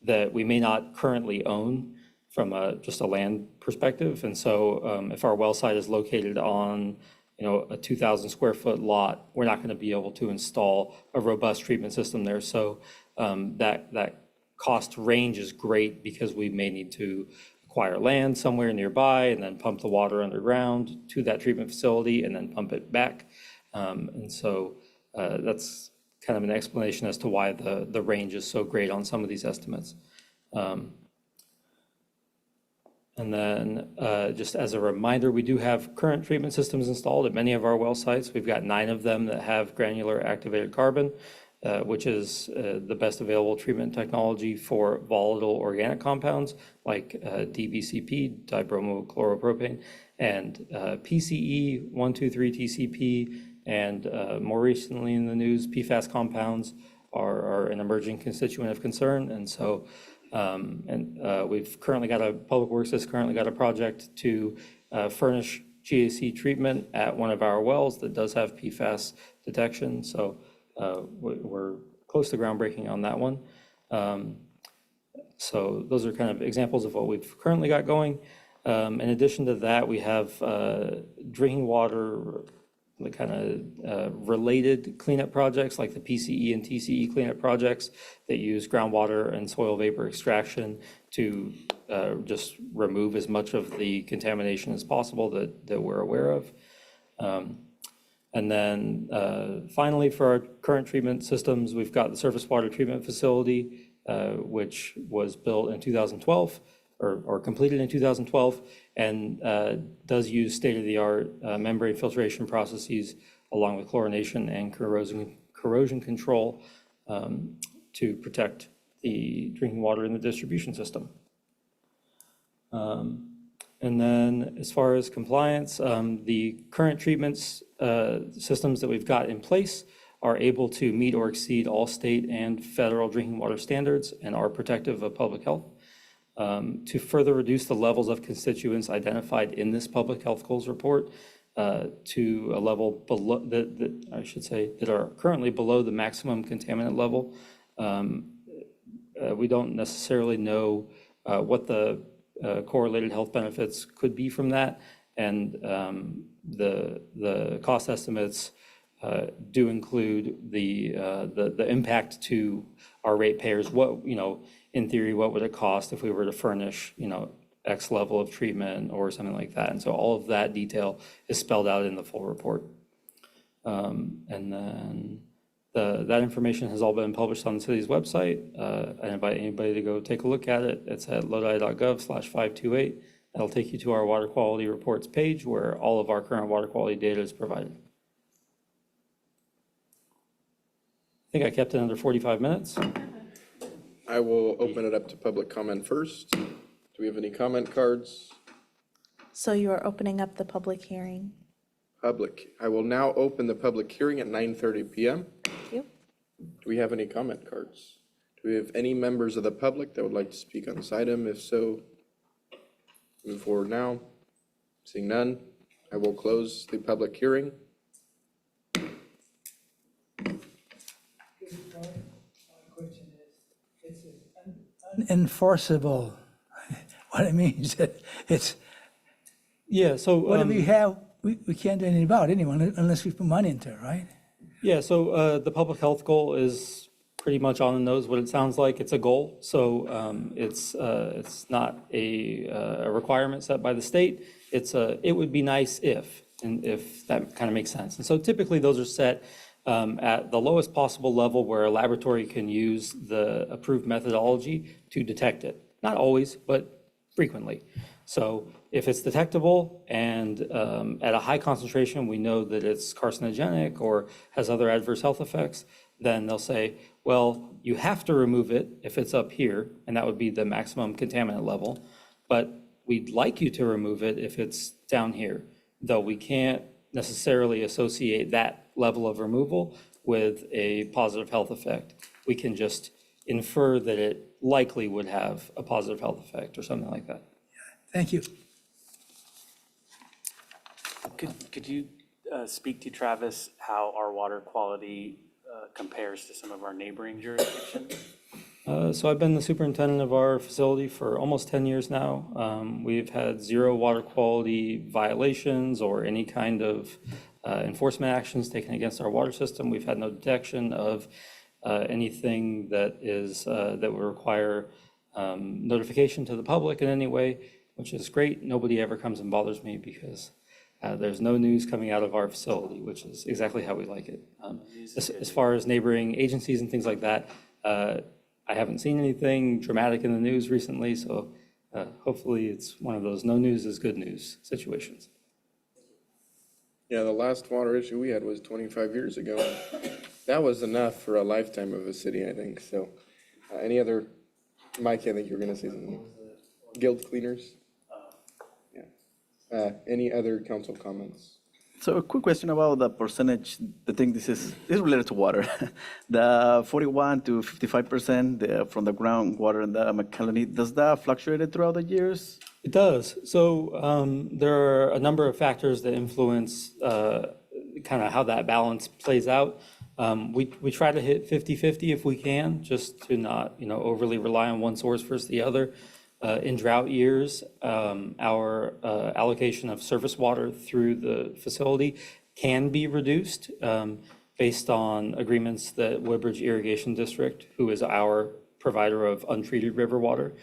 that we may not currently own from just a land perspective. And so if our well site is located on a 2,000 square foot lot, we're not going to be able to install a robust treatment system there. So that cost range is great because we may need to acquire land somewhere nearby and then pump the water underground to that treatment facility and then pump it back. And so that's kind of an explanation as to why the range is so great on some of these estimates. And then just as a reminder, we do have current treatment systems installed at many of our well sites. We've got 9 of them that have granular activated carbon, which is the best available treatment technology for volatile organic compounds like DBCP, dibromochloropropane, and PCE, 1,2,3-TCP, and more recently in the news, PFAS compounds are an emerging constituent of concern. And so we've currently got Public Works has currently got a project to furnish GAC treatment at one of our wells that does have PFAS detection. So we're close to groundbreaking on that one. So those are kind of examples of what we've currently got going. In addition to that, we have drinking water kind of related cleanup projects like the PCE and TCE cleanup projects that use groundwater and soil vapor extraction to just remove as much of the contamination as possible that we're aware of. And then finally, for our current treatment systems, we've got the surface water treatment facility, which was built in 2012 or completed in 2012 and does use state-of-the-art membrane filtration processes along with chlorination and corrosion control to protect the drinking water in the distribution system. And then as far as compliance, the current treatments systems that we've got in place are able to meet or exceed all state and federal drinking water standards and are protective of public health. To further reduce the levels of constituents identified in this public health goals report to a level below that I should say that are currently below the maximum contaminant level. We don't necessarily know what the correlated health benefits could be from that, and the cost estimates do include the impact to our ratepayers. What in theory, what would it cost if we were to furnish X level of treatment or something like that? And so all of that detail is spelled out in the full report. And then that information has all been published on the city's website. I invite anybody to go take a look at it. It's at lodi.gov/528. That'll take you to our water quality reports page where all of our current water quality data is provided. I think I kept it under 45 minutes. I will open it up to public comment first. Do we have any comment cards? So you are opening up the public hearing. Public. I will now open the public hearing at 9:30 p.m. Thank you. Do we have any comment cards? Do we have any members of the public that would like to speak on this item? If so, move forward now. Seeing none, I will close the public hearing. Enforceable. What it means, it's, Yeah, so whatever we have, we can't do anything about it anyway, unless we put money into it, right? Yeah, so the public health goal is pretty much on the nose what it sounds like. It's a goal, so it's not a requirement set by the state. It would be nice if, and if that kind of makes sense. And so typically those are set at the lowest possible level where a laboratory can use the approved methodology to detect it. Not always, but frequently. So if it's detectable and at a high concentration, we know that it's carcinogenic or has other adverse health effects, then they'll say, well, you have to remove it if it's up here, and that would be the maximum contaminant level, but we'd like you to remove it if it's down here, though we can't necessarily associate that level of removal with a positive health effect. We can just infer that it likely would have a positive health effect or something like that. Thank you. Could you speak to, Travis, how our water quality compares to some of our neighboring jurisdictions? So I've been the superintendent of our facility for almost 10 years now. We've had 0 water quality violations or any kind of enforcement actions taken against our water system. We've had no detection of anything that would require notification to the public in any way, which is great. Nobody ever comes and bothers me because there's no news coming out of our facility, which is exactly how we like it. As far as neighboring agencies and things like that, I haven't seen anything dramatic in the news recently, so hopefully it's one of those no news is good news situations. Yeah, the last water issue we had was 25 years ago. That was enough for a lifetime of a city, I think. So any other, Mike, I think you were going to say something. Guild cleaners? Yeah. Any other council comments? So a quick question about the percentage. I think this is related to water. The 41 to 55% from the groundwater in the McKelvey, does that fluctuate throughout the years? It does. So there are a number of factors that influence kind of how that balance plays out. We try to hit 50-50 if we can, just to not overly rely on one source versus the other. In drought years, our allocation of surface water through the facility can be reduced based on agreements that Woodbridge Irrigation District, who is our provider of untreated river water,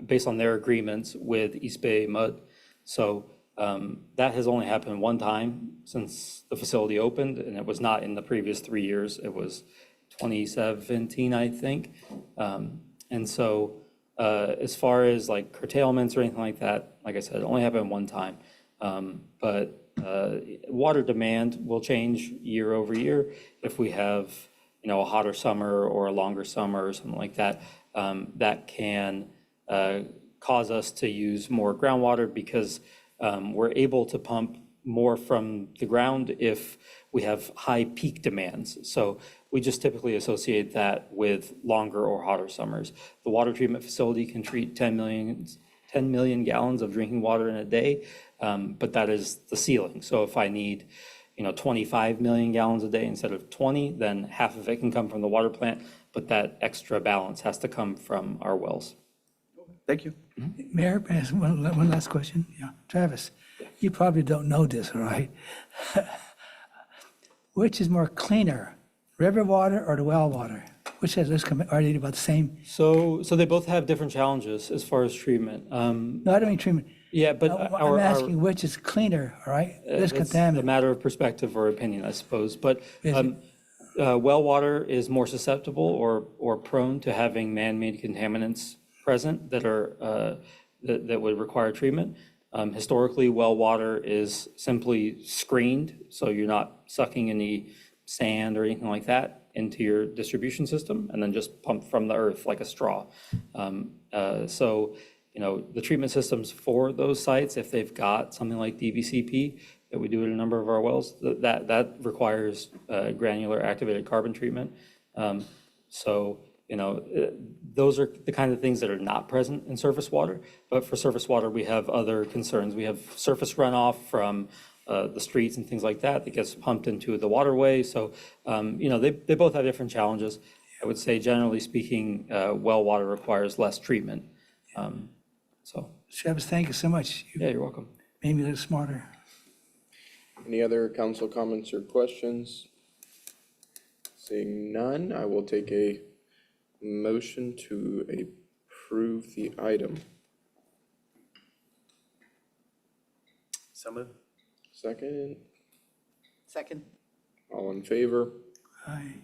based on their agreements with East Bay Mud. So that has only happened one time since the facility opened, and it was not in the previous 3 years. It was 2017, I think. And so as far as like curtailments or anything like that, like I said, it only happened one time. But water demand will change year over year. If we have, a hotter summer or a longer summer or something like that, that can cause us to use more groundwater because we're able to pump more from the ground if we have high peak demands. So we just typically associate that with longer or hotter summers. The water treatment facility can treat 10 million gallons of drinking water in a day, but that is the ceiling. So if I need 25 million gallons a day instead of 20, then half of it can come from the water plant, but that extra balance has to come from our wells. Thank you. Mayor, I have one last question. Yeah, Travis, you probably don't know this, all right? Which is more cleaner, river water or the well water? Which has less, are they about the same? So they both have different challenges as far as treatment. No, I don't mean treatment. Yeah, but I'm asking which is cleaner, all right? Less it's contaminated. a matter of perspective or opinion, I suppose. But well water is more susceptible or prone to having man-made contaminants present that are that would require treatment. Historically, well water is simply screened, so you're not sucking any sand or anything like that into your distribution system, and then just pumped from the earth like a straw. So, the treatment systems for those sites, if they've got something like DBCP that we do at a number of our wells, that requires granular activated carbon treatment. So, those are the kind of things that are not present in surface water. But for surface water, we have other concerns. We have surface runoff from the streets and things like that gets pumped into the waterway. So, they both have different challenges. I would say, generally speaking, well water requires less treatment. Travis, thank you so much. Yeah, you're welcome. Made me a little smarter. Any other council comments or questions? Seeing none, I will take a motion to approve the item. So moved. Second, Second. all in favor? Aye.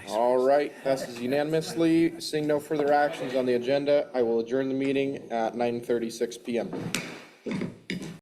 All right, passes unanimously. Seeing no further actions on the agenda, I will adjourn the meeting at 9:36 PM.